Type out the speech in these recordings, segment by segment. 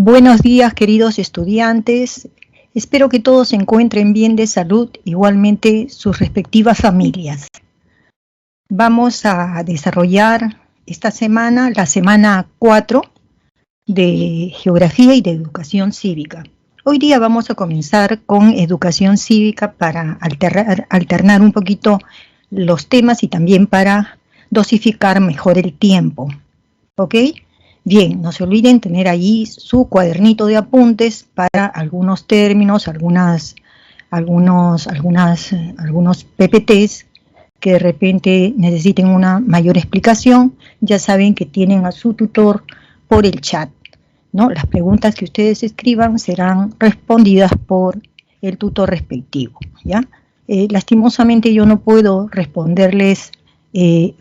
Buenos días, queridos estudiantes. Espero que todos se encuentren bien de salud, igualmente sus respectivas familias. Vamos a desarrollar esta semana, la semana 4 de Geografía y de Educación Cívica. Hoy día vamos a comenzar con Educación Cívica para alternar un poquito los temas y también para dosificar mejor el tiempo. ¿Ok? Bien, no se olviden tener allí su cuadernito de apuntes para algunos términos, algunos PPTs que de repente necesiten una mayor explicación. Ya saben que tienen a su tutor por el chat, ¿no? Las preguntas que ustedes escriban serán respondidas por el tutor respectivo, ¿ya? Lastimosamente yo no puedo responderles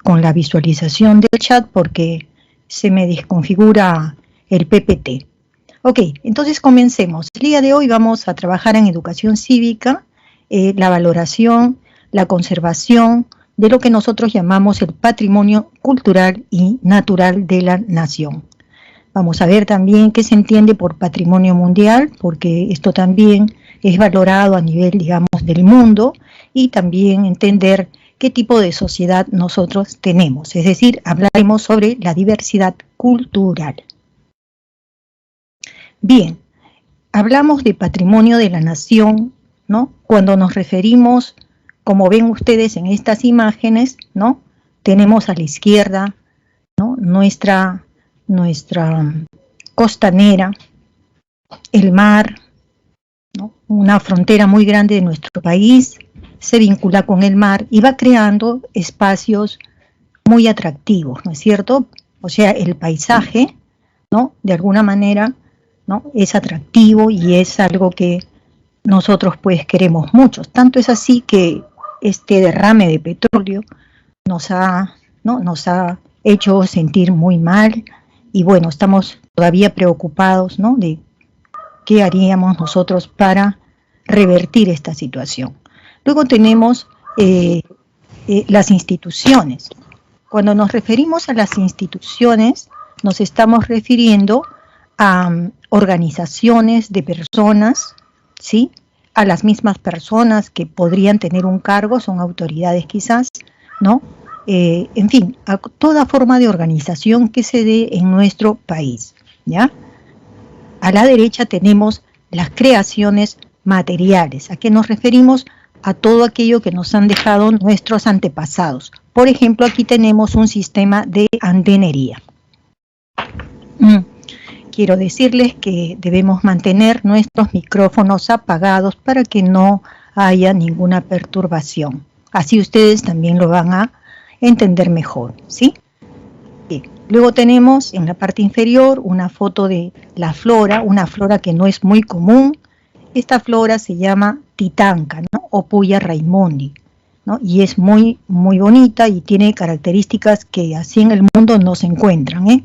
con la visualización del chat porque se me desconfigura el PPT. Ok, entonces comencemos. El día de hoy vamos a trabajar en educación cívica, la valoración, la conservación de lo que nosotros llamamos el patrimonio cultural y natural de la nación. Vamos a ver también qué se entiende por patrimonio mundial, porque esto también es valorado a nivel, digamos, del mundo, y también entender qué tipo de sociedad nosotros tenemos, es decir, hablaremos sobre la diversidad cultural. Bien, hablamos de patrimonio de la nación, ¿no? Cuando nos referimos, como ven ustedes en estas imágenes, ¿no? Tenemos a la izquierda, ¿no? nuestra costanera, el mar, ¿no? Una frontera muy grande de nuestro país, se vincula con el mar y va creando espacios muy atractivos, ¿no es cierto? O sea, el paisaje, ¿no? De alguna manera, ¿no? Es atractivo y es algo que nosotros pues queremos mucho. Tanto es así que este derrame de petróleo nos ha hecho sentir muy mal y bueno, estamos todavía preocupados, ¿no? De qué haríamos nosotros para revertir esta situación. Luego tenemos las instituciones. Cuando nos referimos a las instituciones, nos estamos refiriendo a organizaciones de personas, ¿sí? A las mismas personas que podrían tener un cargo, son autoridades quizás, ¿no? En fin, a toda forma de organización que se dé en nuestro país, ¿ya? A la derecha tenemos las creaciones materiales. ¿A qué nos referimos? A todo aquello que nos han dejado nuestros antepasados. Por ejemplo, aquí tenemos un sistema de antenería. Quiero decirles que debemos mantener nuestros micrófonos apagados para que no haya ninguna perturbación. Así ustedes también lo van a entender mejor, ¿sí? Bien. Luego tenemos en la parte inferior una foto de la flora, una flora que no es muy común. Esta flora se llama titanca, ¿no? O Puya raimondi, ¿no? Y es muy, muy bonita y tiene características que así en el mundo no se encuentran, ¿eh?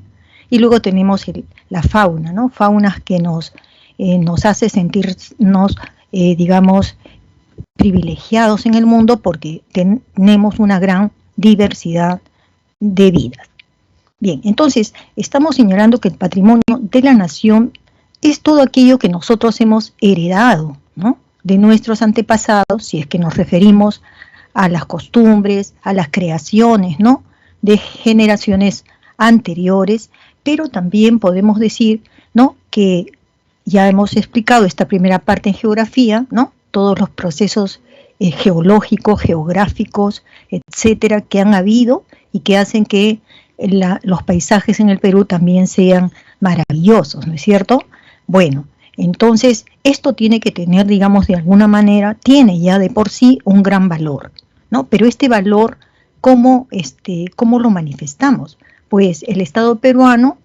Y luego tenemos la fauna, ¿no? Faunas que nos hace sentirnos, digamos, privilegiados en el mundo porque tenemos una gran diversidad de vidas. Bien, entonces estamos señalando que el patrimonio de la nación es todo aquello que nosotros hemos heredado, ¿no? De nuestros antepasados, si es que nos referimos a las costumbres, a las creaciones, ¿no? De generaciones anteriores, pero también podemos decir, ¿no? Que ya hemos explicado esta primera parte en geografía, ¿no? Todos los procesos geológicos, geográficos, etcétera, que han habido y que hacen que los paisajes en el Perú también sean maravillosos, ¿no es cierto? Bueno, entonces esto tiene que tener, digamos, de alguna manera, tiene ya de por sí un gran valor, ¿no? Pero este valor, ¿cómo lo manifestamos? Pues el Estado peruano,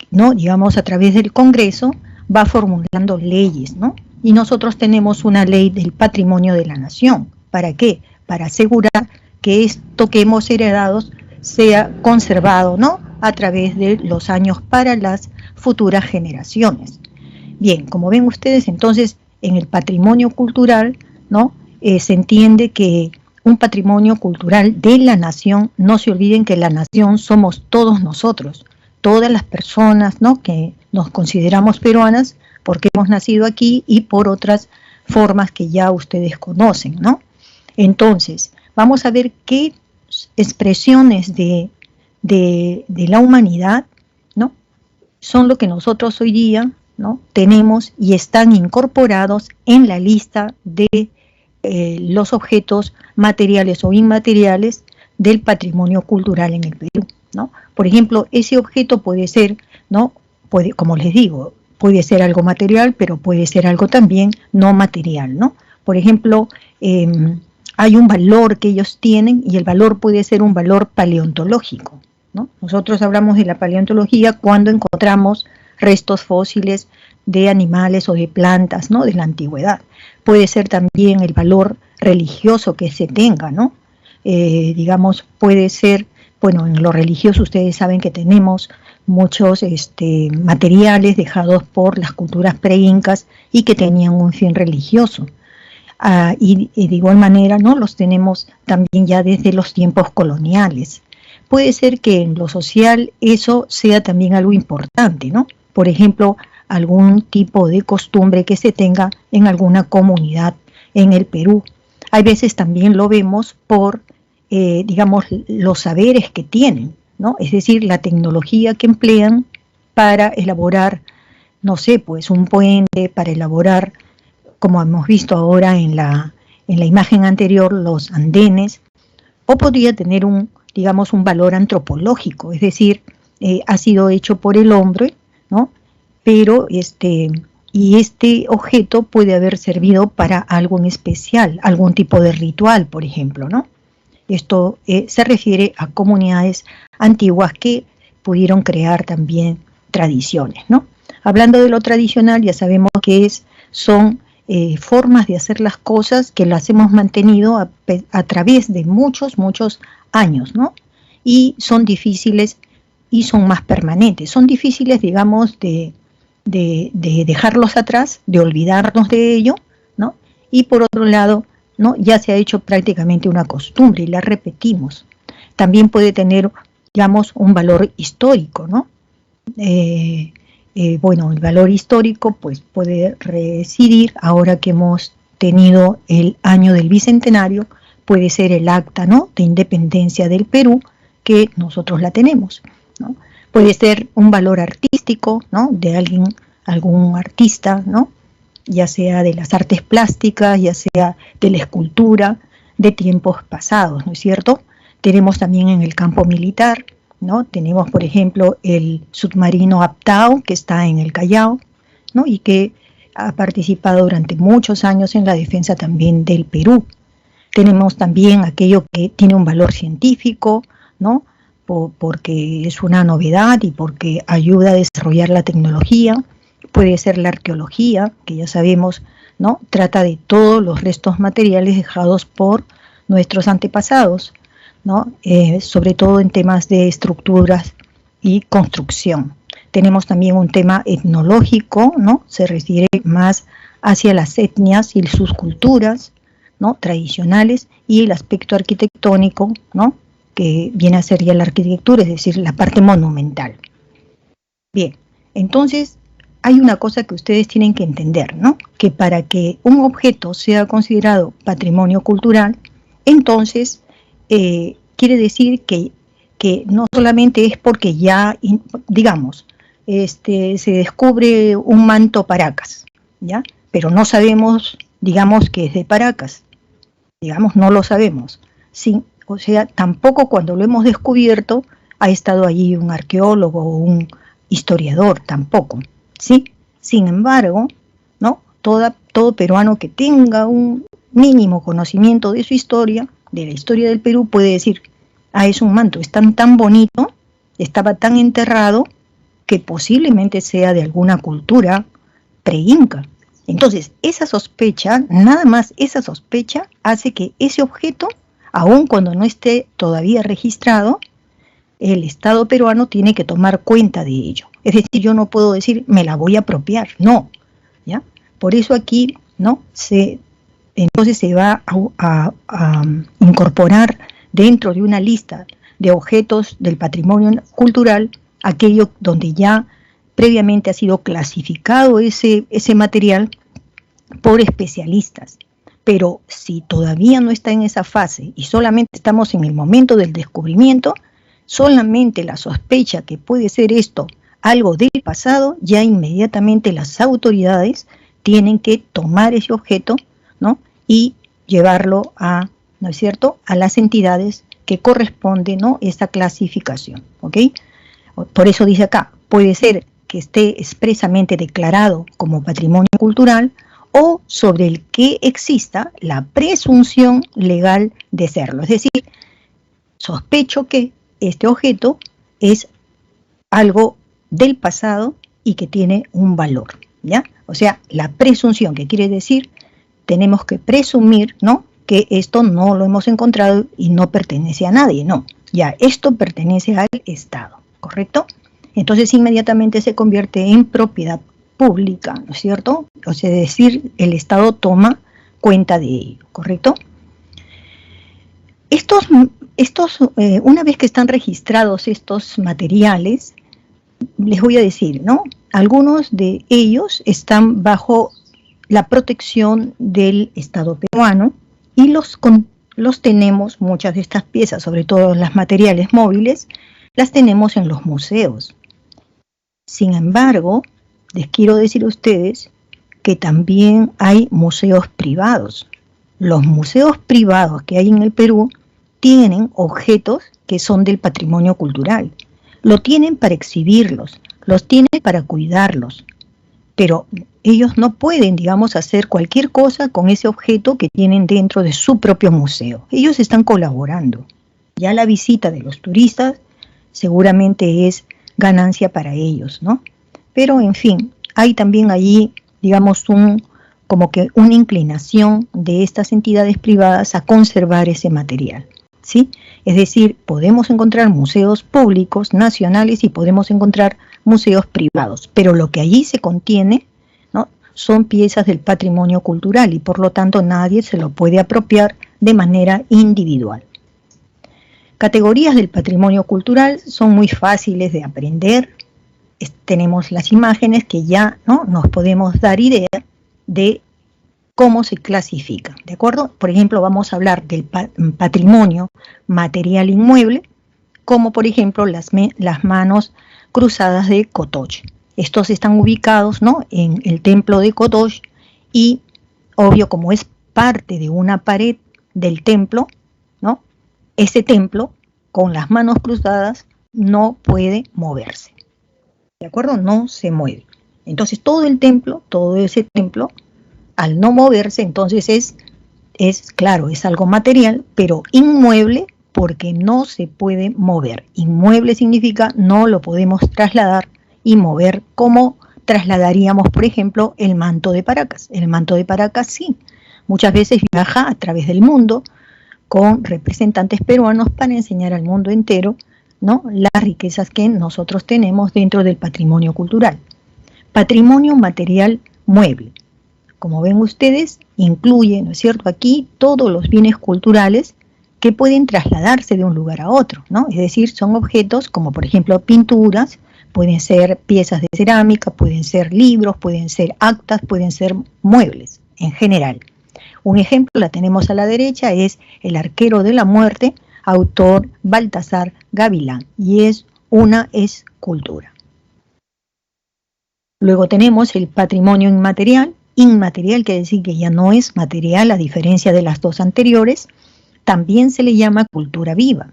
¿no? Digamos, a través del Congreso, va formulando leyes, ¿no? Y nosotros tenemos una ley del patrimonio de la nación. ¿Para qué? Para asegurar que esto que hemos heredado sea conservado, ¿no? A través de los años para las futuras generaciones. Bien, como ven ustedes, entonces, en el patrimonio cultural, ¿no? Se entiende que un patrimonio cultural de la nación, no se olviden que la nación somos todos nosotros, todas las personas, ¿no? Que nos consideramos peruanas porque hemos nacido aquí y por otras formas que ya ustedes conocen, ¿no? Entonces, vamos a ver qué expresiones de la humanidad, ¿no?, son lo que nosotros hoy día, ¿no?, tenemos y están incorporados en la lista de los objetos materiales o inmateriales del patrimonio cultural en el Perú, ¿no? Por ejemplo, ese objeto puede ser, ¿no?, como les digo, puede ser algo material, pero puede ser algo también no material, ¿no? Por ejemplo, hay un valor que ellos tienen y el valor puede ser un valor paleontológico, ¿no? Nosotros hablamos de la paleontología cuando encontramos restos fósiles de animales o de plantas, ¿no?, de la antigüedad. Puede ser también el valor religioso que se tenga, ¿no? Digamos, puede ser, bueno, en lo religioso ustedes saben que tenemos muchos materiales dejados por las culturas preincas y que tenían un fin religioso. Y de igual manera, ¿no?, los tenemos también ya desde los tiempos coloniales. Puede ser que en lo social eso sea también algo importante, ¿no? Por ejemplo, algún tipo de costumbre que se tenga en alguna comunidad en el Perú. Hay veces también lo vemos por, digamos, los saberes que tienen, ¿no? Es decir, la tecnología que emplean para elaborar, no sé, pues un puente, para elaborar, como hemos visto ahora en la imagen anterior, los andenes, o podría tener digamos, un valor antropológico, es decir, ha sido hecho por el hombre, ¿no? Pero este objeto puede haber servido para algo en especial, algún tipo de ritual, por ejemplo, ¿no? Esto se refiere a comunidades antiguas que pudieron crear también tradiciones, ¿no? Hablando de lo tradicional, ya sabemos que son formas de hacer las cosas que las hemos mantenido a través de muchos años, ¿no? Y son difíciles y son más permanentes. Son difíciles, digamos, de dejarlos atrás, de olvidarnos de ello, ¿no? Y por otro lado, ¿no?, ya se ha hecho prácticamente una costumbre y la repetimos. También puede tener, digamos, un valor histórico, ¿no? Bueno, el valor histórico pues puede residir, ahora que hemos tenido el año del Bicentenario, puede ser el acta, ¿no?, de independencia del Perú, que nosotros la tenemos, ¿no? Puede ser un valor artístico, ¿no?, de algún artista, ¿no?, ya sea de las artes plásticas, ya sea de la escultura, de tiempos pasados, ¿no es cierto? Tenemos también en el campo militar, ¿no? Tenemos, por ejemplo, el submarino Aptao, que está en el Callao, ¿no?, y que ha participado durante muchos años en la defensa también del Perú. Tenemos también aquello que tiene un valor científico, ¿no?, porque es una novedad y porque ayuda a desarrollar la tecnología. Puede ser la arqueología, que ya sabemos, ¿no?, trata de todos los restos materiales dejados por nuestros antepasados, ¿no?, sobre todo en temas de estructuras y construcción. Tenemos también un tema etnológico, ¿no?, se refiere más hacia las etnias y sus culturas, ¿no?, tradicionales, y el aspecto arquitectónico, ¿no?, que viene a ser ya la arquitectura, es decir, la parte monumental. Bien, entonces hay una cosa que ustedes tienen que entender, ¿no?, que para que un objeto sea considerado patrimonio cultural, entonces quiere decir que no solamente es porque ya, digamos, se descubre un manto Paracas, ¿ya?, pero no sabemos, digamos, que es de Paracas, digamos, no lo sabemos. Sí, o sea, tampoco cuando lo hemos descubierto ha estado allí un arqueólogo o un historiador, tampoco, ¿sí? Sin embargo, ¿no?, todo peruano que tenga un mínimo conocimiento de su historia, de la historia del Perú, puede decir, es un manto, es tan bonito, estaba tan enterrado, que posiblemente sea de alguna cultura pre-inca. Entonces, esa sospecha, nada más esa sospecha, hace que ese objeto, aun cuando no esté todavía registrado, el Estado peruano tiene que tomar cuenta de ello. Es decir, yo no puedo decir, me la voy a apropiar, no, ¿ya? Por eso aquí, ¿no?, entonces se va a incorporar dentro de una lista de objetos del patrimonio cultural aquello donde ya previamente ha sido clasificado ese material por especialistas. Pero si todavía no está en esa fase y solamente estamos en el momento del descubrimiento, solamente la sospecha que puede ser esto algo del pasado, ya inmediatamente las autoridades tienen que tomar ese objeto, ¿no? Y llevarlo a, ¿no es cierto?, a las entidades que corresponde, ¿no?, esta clasificación, ¿ok? Por eso dice acá, puede ser que esté expresamente declarado como patrimonio cultural o sobre el que exista la presunción legal de serlo. Es decir, sospecho que este objeto es algo del pasado y que tiene un valor, ¿ya? O sea, la presunción, que quiere decir, tenemos que presumir, ¿no?, que esto no lo hemos encontrado y no pertenece a nadie, no. Ya, esto pertenece al Estado, ¿correcto? Entonces inmediatamente se convierte en propiedad pública, ¿no es cierto? O sea, es decir, el Estado toma cuenta de ello, ¿correcto? Una vez que están registrados estos materiales, les voy a decir, ¿no? Algunos de ellos están bajo la protección del Estado peruano y los tenemos, muchas de estas piezas, sobre todo las materiales móviles, las tenemos en los museos. Sin embargo, les quiero decir a ustedes que también hay museos privados. Los museos privados que hay en el Perú tienen objetos que son del patrimonio cultural. Lo tienen para exhibirlos, los tienen para cuidarlos, pero ellos no pueden, digamos, hacer cualquier cosa con ese objeto que tienen dentro de su propio museo. Ellos están colaborando. Ya la visita de los turistas seguramente es ganancia para ellos, ¿no? Pero, en fin, hay también allí, digamos, como que una inclinación de estas entidades privadas a conservar ese material, ¿sí? Es decir, podemos encontrar museos públicos, nacionales, y podemos encontrar museos privados, pero lo que allí se contiene, ¿no?, son piezas del patrimonio cultural y por lo tanto nadie se lo puede apropiar de manera individual. Categorías del patrimonio cultural son muy fáciles de aprender. Tenemos las imágenes que ya, ¿no?, nos podemos dar idea de cómo se clasifica, ¿de acuerdo? Por ejemplo, vamos a hablar del patrimonio material inmueble, como por ejemplo las manos cruzadas de Cotoche. Estos están ubicados, ¿no?, en el templo de Cotoche y, obvio, como es parte de una pared del templo, ¿no?, ese templo con las manos cruzadas no puede moverse, ¿de acuerdo? No se mueve. Entonces todo el templo, todo ese templo, al no moverse, entonces claro, es algo material, pero inmueble porque no se puede mover. Inmueble significa no lo podemos trasladar y mover como trasladaríamos, por ejemplo, el manto de Paracas. El manto de Paracas sí, muchas veces viaja a través del mundo con representantes peruanos para enseñar al mundo entero, ¿no?, las riquezas que nosotros tenemos dentro del patrimonio cultural. Patrimonio material mueble. Como ven ustedes, incluye, ¿no es cierto?, aquí todos los bienes culturales que pueden trasladarse de un lugar a otro, ¿no? Es decir, son objetos como por ejemplo pinturas, pueden ser piezas de cerámica, pueden ser libros, pueden ser actas, pueden ser muebles en general. Un ejemplo, la tenemos a la derecha, es El arquero de la muerte, autor Baltasar Gavilán, y es una escultura. Luego tenemos el patrimonio inmaterial. Inmaterial quiere decir que ya no es material, a diferencia de las dos anteriores. También se le llama cultura viva.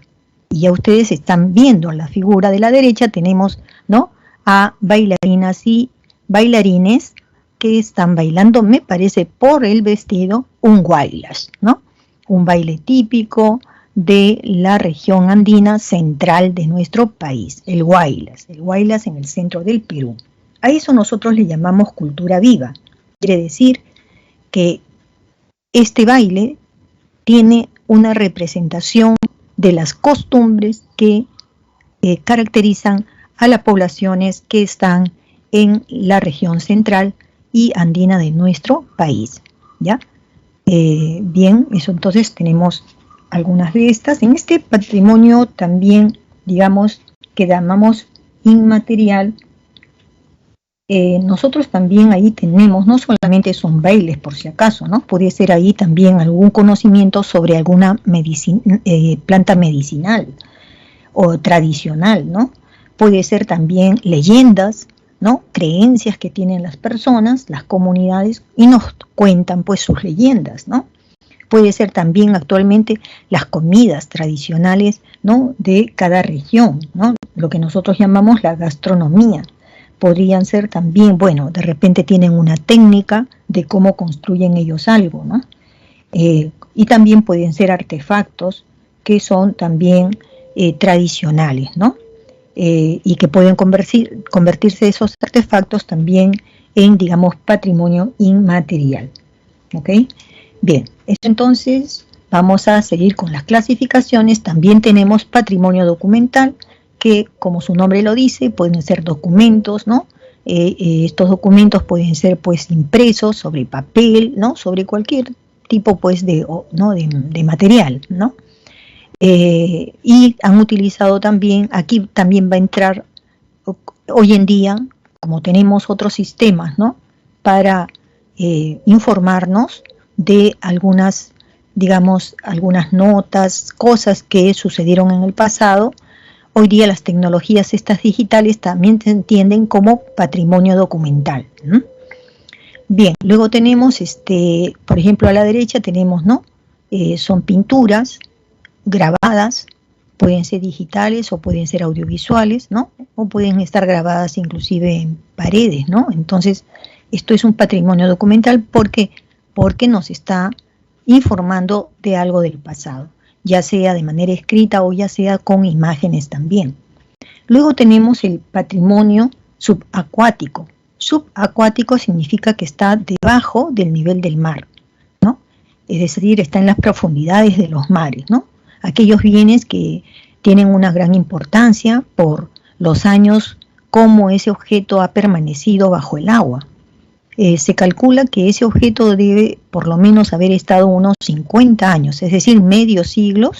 Y ya ustedes están viendo en la figura de la derecha, tenemos, ¿no?, a bailarinas y bailarines que están bailando, me parece por el vestido, un guaylas, ¿no? Un baile típico de la región andina central de nuestro país, el guaylas en el centro del Perú. A eso nosotros le llamamos cultura viva. Quiere decir que este baile tiene una representación de las costumbres que caracterizan a las poblaciones que están en la región central y andina de nuestro país, ¿ya? Bien, eso entonces tenemos algunas de estas. En este patrimonio también, digamos, que llamamos inmaterial, nosotros también ahí tenemos, no solamente son bailes por si acaso, ¿no? Puede ser ahí también algún conocimiento sobre alguna planta medicinal o tradicional, ¿no? Puede ser también leyendas, ¿no? Creencias que tienen las personas, las comunidades, y nos cuentan pues sus leyendas, ¿no? Puede ser también actualmente las comidas tradicionales, ¿no? De cada región, ¿no? Lo que nosotros llamamos la gastronomía. Podrían ser también, bueno, de repente tienen una técnica de cómo construyen ellos algo, ¿no? Y también pueden ser artefactos que son también tradicionales, ¿no? Y que pueden convertirse esos artefactos también en, digamos, patrimonio inmaterial, ¿ok? Bien, entonces vamos a seguir con las clasificaciones. También tenemos patrimonio documental, que como su nombre lo dice, pueden ser documentos, ¿no? Estos documentos pueden ser pues impresos sobre papel, ¿no? Sobre cualquier tipo pues ¿no? de material, ¿no? Y han utilizado también, aquí también va a entrar hoy en día, como tenemos otros sistemas, ¿no? Para informarnos de algunas, digamos, algunas notas, cosas que sucedieron en el pasado. Hoy día las tecnologías estas digitales también se entienden como patrimonio documental, ¿no? Bien, luego tenemos, por ejemplo, a la derecha tenemos, ¿no? Son pinturas grabadas, pueden ser digitales o pueden ser audiovisuales, ¿no? O pueden estar grabadas inclusive en paredes, ¿no? Entonces, esto es un patrimonio documental porque nos está informando de algo del pasado, ya sea de manera escrita o ya sea con imágenes también. Luego tenemos el patrimonio subacuático. Subacuático significa que está debajo del nivel del mar, ¿no? Es decir, está en las profundidades de los mares, ¿no? Aquellos bienes que tienen una gran importancia por los años como ese objeto ha permanecido bajo el agua. Se calcula que ese objeto debe por lo menos haber estado unos 50 años, es decir, medio siglo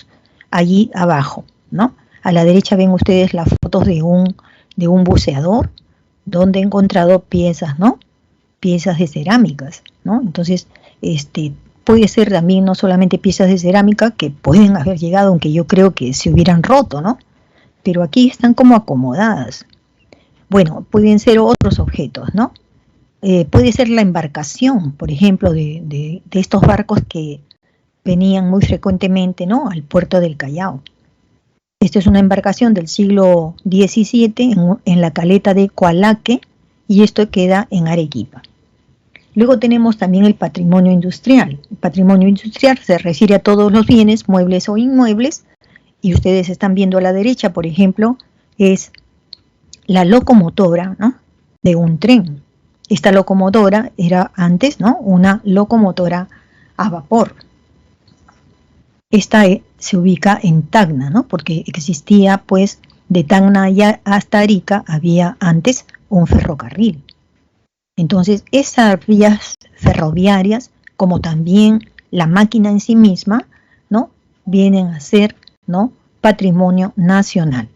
allí abajo, ¿no? A la derecha ven ustedes las fotos de un buceador donde he encontrado piezas, ¿no? Piezas de cerámicas, ¿no? Entonces, puede ser también no solamente piezas de cerámica que pueden haber llegado, aunque yo creo que se hubieran roto, ¿no? Pero aquí están como acomodadas. Bueno, pueden ser otros objetos, ¿no? Puede ser la embarcación, por ejemplo, de estos barcos que venían muy frecuentemente, ¿no? Al puerto del Callao. Esta es una embarcación del siglo XVII en la caleta de Coalaque y esto queda en Arequipa. Luego tenemos también el patrimonio industrial. El patrimonio industrial se refiere a todos los bienes, muebles o inmuebles, y ustedes están viendo a la derecha, por ejemplo, es la locomotora, ¿no? De un tren. Esta locomotora era antes, ¿no? Una locomotora a vapor. Esta se ubica en Tacna, ¿no? Porque existía, pues, de Tacna hasta Arica había antes un ferrocarril. Entonces, esas vías ferroviarias, como también la máquina en sí misma, ¿no? Vienen a ser, ¿no? Patrimonio nacional.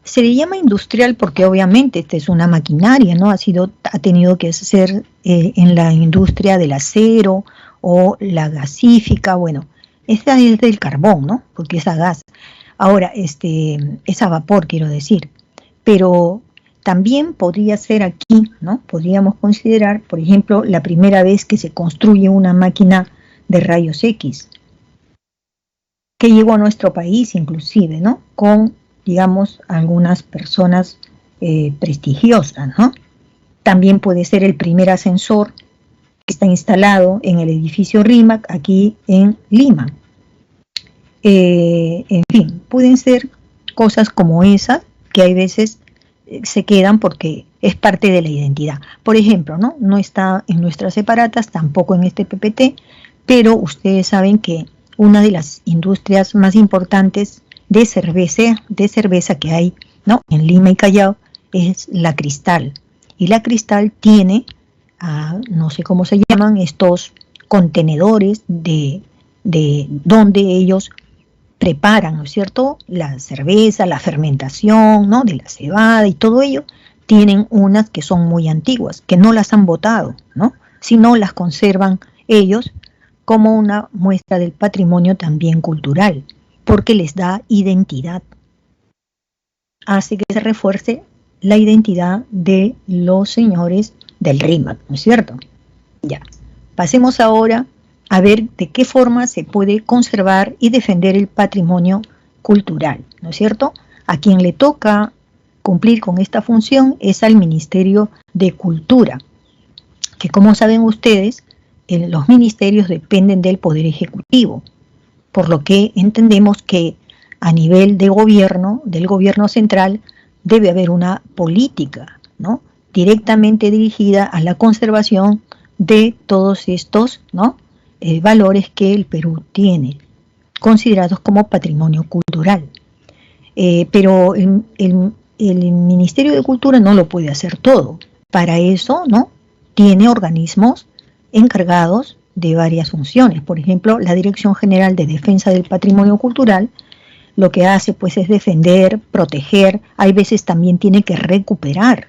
Se le llama industrial porque obviamente esta es una maquinaria, ¿no? Ha tenido que ser en la industria del acero o la gasífica, bueno, esta es del carbón, ¿no? Porque es a gas. Ahora, es a vapor, quiero decir. Pero también podría ser aquí, ¿no? Podríamos considerar, por ejemplo, la primera vez que se construye una máquina de rayos X, que llegó a nuestro país inclusive, ¿no? Con, digamos, algunas personas prestigiosas, ¿no? También puede ser el primer ascensor que está instalado en el edificio RIMAC aquí en Lima. En fin, pueden ser cosas como esas que hay veces se quedan porque es parte de la identidad. Por ejemplo, no está en nuestras separatas, tampoco en este PPT, pero ustedes saben que una de las industrias más importantes de cerveza que hay, ¿no? En Lima y Callao es la Cristal. Y la Cristal tiene, no sé cómo se llaman, estos contenedores de donde ellos preparan, ¿no es cierto?, la cerveza, la fermentación, ¿no?, de la cebada y todo ello, tienen unas que son muy antiguas, que no las han botado, ¿no?, sino las conservan ellos como una muestra del patrimonio también cultural, porque les da identidad, hace que se refuerce la identidad de los señores del RIMAC, ¿no es cierto? Ya, pasemos ahora a ver de qué forma se puede conservar y defender el patrimonio cultural, ¿no es cierto? A quien le toca cumplir con esta función es al Ministerio de Cultura, que como saben ustedes, los ministerios dependen del Poder Ejecutivo, por lo que entendemos que a nivel de gobierno, del gobierno central, debe haber una política, ¿no?, directamente dirigida a la conservación de todos estos, ¿no?, valores que el Perú tiene, considerados como patrimonio cultural. Pero el Ministerio de Cultura no lo puede hacer todo. Para eso, ¿no?, tiene organismos encargados de varias funciones. Por ejemplo, la Dirección General de Defensa del Patrimonio Cultural lo que hace pues es defender, proteger, hay veces también tiene que recuperar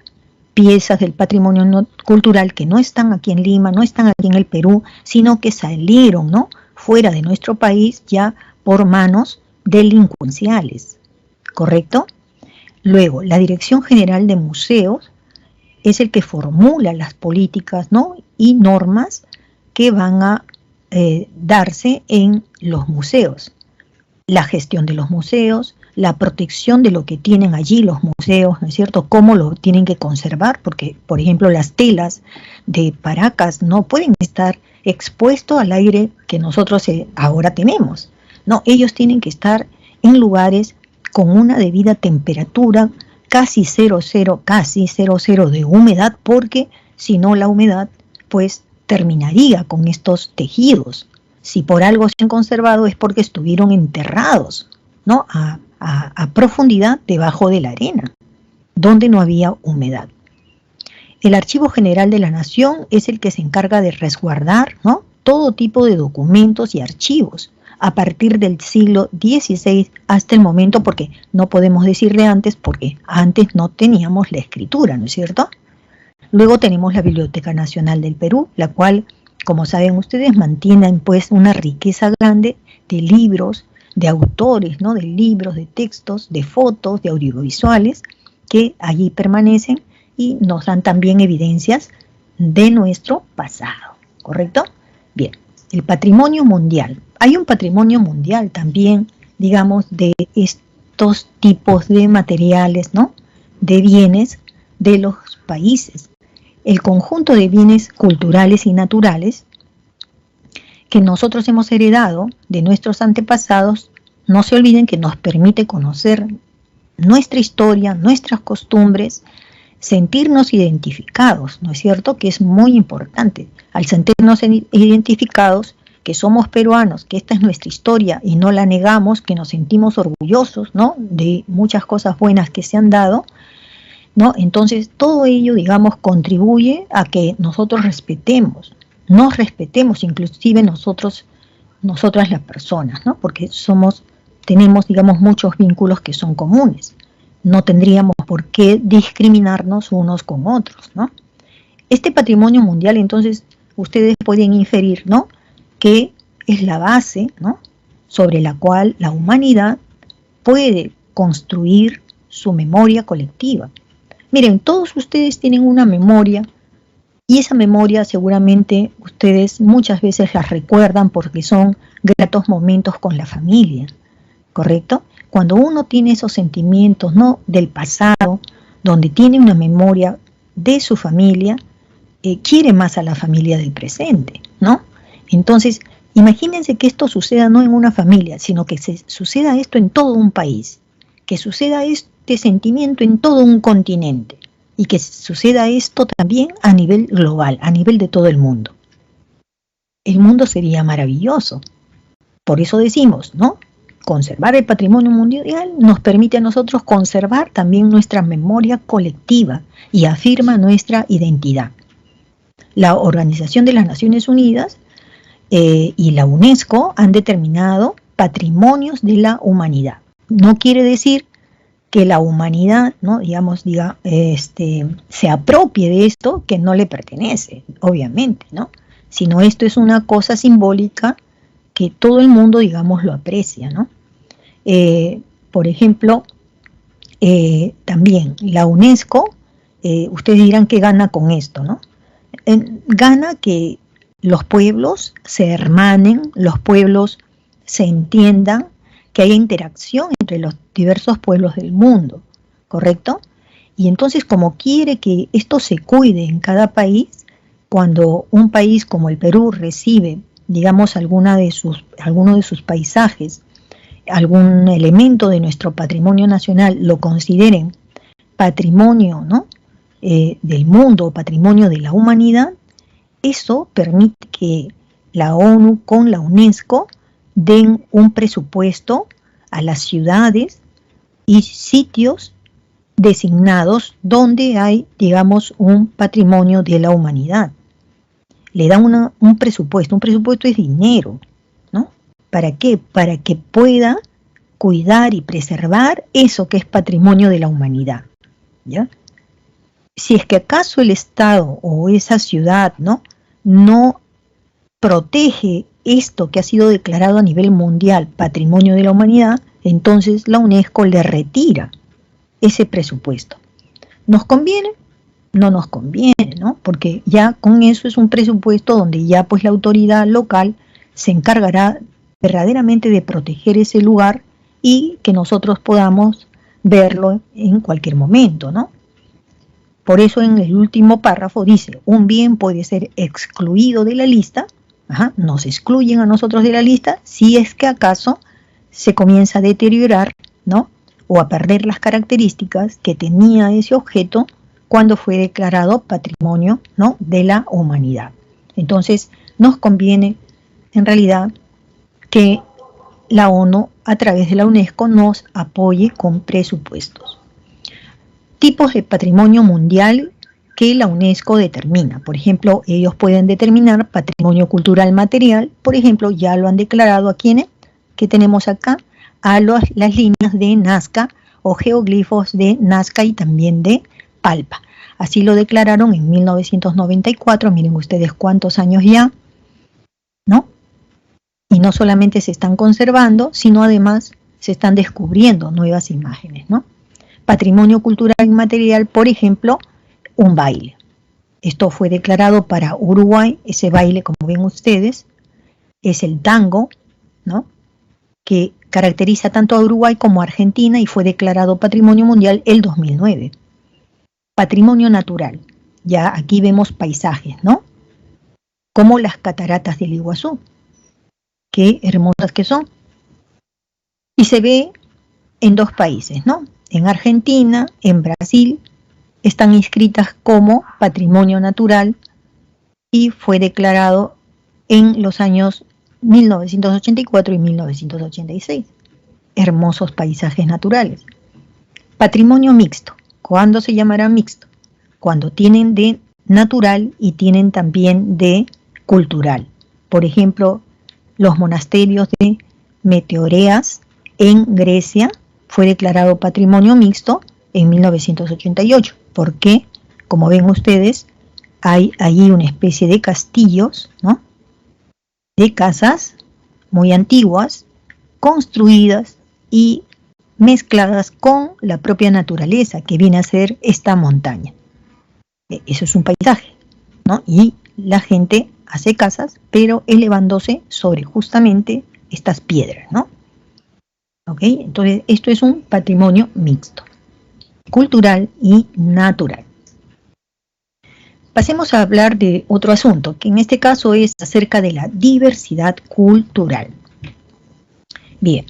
piezas del patrimonio cultural que no están aquí en Lima, no están aquí en el Perú, sino que salieron, ¿no?, fuera de nuestro país ya por manos delincuenciales, ¿correcto? Luego, la Dirección General de Museos es el que formula las políticas, ¿no?, y normas que van a darse en los museos. La gestión de los museos, la protección de lo que tienen allí los museos, ¿no es cierto?, cómo lo tienen que conservar, porque, por ejemplo, las telas de Paracas no pueden estar expuestos al aire que nosotros ahora tenemos. No, ellos tienen que estar en lugares con una debida temperatura, casi 0,0 de humedad, porque si no la humedad, pues terminaría con estos tejidos. Si por algo se han conservado es porque estuvieron enterrados, ¿no?, a profundidad debajo de la arena, donde no había humedad. El Archivo General de la Nación es el que se encarga de resguardar, ¿no?, todo tipo de documentos y archivos a partir del siglo XVI hasta el momento, porque no podemos decir de antes, porque antes no teníamos la escritura, ¿no es cierto? Luego tenemos la Biblioteca Nacional del Perú, la cual, como saben ustedes, mantienen pues una riqueza grande de libros, de autores, ¿no?, de libros, de textos, de fotos, de audiovisuales que allí permanecen y nos dan también evidencias de nuestro pasado, ¿correcto? Bien, el patrimonio mundial. Hay un patrimonio mundial también, digamos, de estos tipos de materiales, ¿no?, de bienes de los países. El conjunto de bienes culturales y naturales que nosotros hemos heredado de nuestros antepasados, no se olviden que nos permite conocer nuestra historia, nuestras costumbres, sentirnos identificados, ¿no es cierto?, que es muy importante. Al sentirnos identificados, que somos peruanos, que esta es nuestra historia y no la negamos, que nos sentimos orgullosos, ¿no?, de muchas cosas buenas que se han dado, ¿no? Entonces, todo ello, digamos, contribuye a que nosotros nos respetemos, inclusive nosotras las personas, ¿no? Porque tenemos, digamos, muchos vínculos que son comunes. No tendríamos por qué discriminarnos unos con otros, ¿no? Este patrimonio mundial, entonces, ustedes pueden inferir, ¿no?, que es la base, ¿no?, sobre la cual la humanidad puede construir su memoria colectiva. Miren, todos ustedes tienen una memoria y esa memoria seguramente ustedes muchas veces la recuerdan porque son gratos momentos con la familia, ¿correcto? Cuando uno tiene esos sentimientos, ¿no?, del pasado, donde tiene una memoria de su familia, quiere más a la familia del presente, ¿no? Entonces, imagínense que esto suceda no en una familia, sino que suceda esto en todo un país, que suceda este sentimiento en todo un continente y que suceda esto también a nivel global, a nivel de todo el mundo. El mundo sería maravilloso. Por eso decimos, ¿no?, conservar el patrimonio mundial nos permite a nosotros conservar también nuestra memoria colectiva y afirma nuestra identidad. La Organización de las Naciones Unidas y la UNESCO han determinado patrimonios de la humanidad. No quiere decir que la humanidad, ¿no? Se apropie de esto que no le pertenece, obviamente, ¿no? Sino esto es una cosa simbólica que todo el mundo, digamos, lo aprecia, ¿no? Por ejemplo, también la UNESCO, ustedes dirán que gana con esto, ¿no? Gana que los pueblos se hermanen, los pueblos se entiendan, que haya interacción entre los diversos pueblos del mundo, ¿correcto? Y entonces, como quiere que esto se cuide en cada país, cuando un país como el Perú recibe, digamos, alguno de sus paisajes, algún elemento de nuestro patrimonio nacional, lo consideren patrimonio, ¿no? Del mundo, patrimonio de la humanidad, eso permite que la ONU con la UNESCO den un presupuesto a las ciudades y sitios designados donde hay, digamos, un patrimonio de la humanidad. Le dan un presupuesto es dinero, ¿no? ¿Para qué? Para que pueda cuidar y preservar eso que es patrimonio de la humanidad, ¿ya? Si es que acaso el Estado o esa ciudad, no protege esto que ha sido declarado a nivel mundial patrimonio de la humanidad, entonces la UNESCO le retira ese presupuesto. ¿Nos conviene? No nos conviene, ¿no? Porque ya con eso es un presupuesto donde ya pues la autoridad local se encargará verdaderamente de proteger ese lugar y que nosotros podamos verlo en cualquier momento, ¿no? Por eso en el último párrafo dice, un bien puede ser excluido de la lista, nos excluyen a nosotros de la lista si es que acaso se comienza a deteriorar, ¿no? O a perder las características que tenía ese objeto cuando fue declarado patrimonio, ¿no? de la humanidad. Entonces, nos conviene en realidad que la ONU a través de la UNESCO nos apoye con presupuestos. Tipos de patrimonio mundial que la UNESCO determina. Por ejemplo, ellos pueden determinar patrimonio cultural material, por ejemplo, ya lo han declarado a quienes, que tenemos acá, a las líneas de Nazca o geoglifos de Nazca y también de Palpa. Así lo declararon en 1994, miren ustedes cuántos años ya, ¿no? Y no solamente se están conservando, sino además se están descubriendo nuevas imágenes, ¿no? Patrimonio cultural inmaterial, por ejemplo, un baile. Esto fue declarado para Uruguay, ese baile, como ven ustedes, es el tango, ¿no? Que caracteriza tanto a Uruguay como a Argentina y fue declarado Patrimonio Mundial el 2009. Patrimonio natural, ya aquí vemos paisajes, ¿no? Como las cataratas del Iguazú, qué hermosas que son. Y se ve en dos países, ¿no? En Argentina, en Brasil, están inscritas como patrimonio natural y fue declarado en los años 1984 y 1986. Hermosos paisajes naturales. Patrimonio mixto. ¿Cuándo se llamará mixto? Cuando tienen de natural y tienen también de cultural. Por ejemplo, los monasterios de Meteoreas en Grecia fue declarado patrimonio mixto en 1988. Porque, como ven ustedes, hay allí una especie de castillos, ¿no? De casas muy antiguas, construidas y mezcladas con la propia naturaleza que viene a ser esta montaña. Eso es un paisaje, ¿no? Y la gente hace casas, pero elevándose sobre justamente estas piedras, ¿no? ¿Ok? Entonces, esto es un patrimonio mixto, cultural y natural. Pasemos a hablar de otro asunto, que en este caso es acerca de la diversidad cultural. Bien.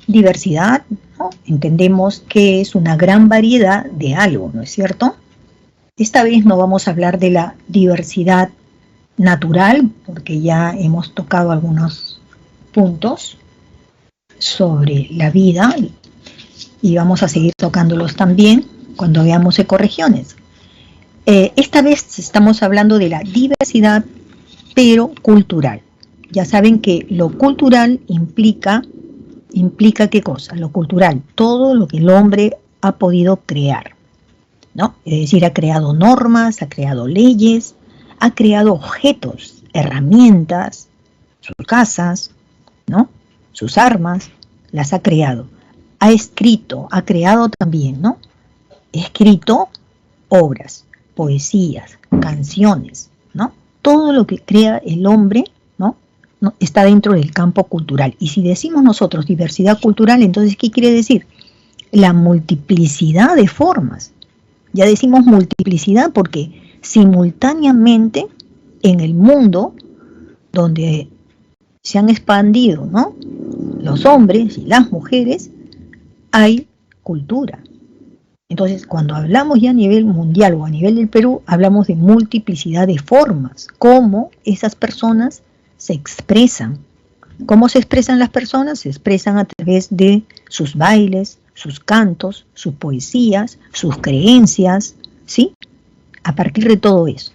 Diversidad, ¿no? Entendemos que es una gran variedad de algo, ¿no es cierto? Esta vez no vamos a hablar de la diversidad natural, porque ya hemos tocado algunos puntos sobre la vida y vamos a seguir tocándolos también cuando veamos ecorregiones. Esta vez estamos hablando de la diversidad, pero cultural. ya saben que lo cultural implica ¿qué cosa? Lo cultural, todo lo que el hombre ha podido crear, ¿no? Es decir, ha creado normas, ha creado leyes, ha creado objetos, herramientas, sus casas, ¿no? Sus armas, las ha creado. Ha escrito, ha creado también, ¿no? Ha escrito obras, poesías, canciones, ¿no? Todo lo que crea el hombre, ¿no? Está dentro del campo cultural. Y si decimos nosotros diversidad cultural, entonces, ¿qué quiere decir? La multiplicidad de formas. Ya decimos multiplicidad porque simultáneamente en el mundo donde se han expandido, ¿no?, los hombres y las mujeres, hay cultura. Entonces, cuando hablamos ya a nivel mundial o a nivel del Perú, hablamos de multiplicidad de formas, cómo esas personas se expresan. ¿Cómo se expresan las personas? Se expresan a través de sus bailes, sus cantos, sus poesías, sus creencias, ¿sí? A partir de todo eso,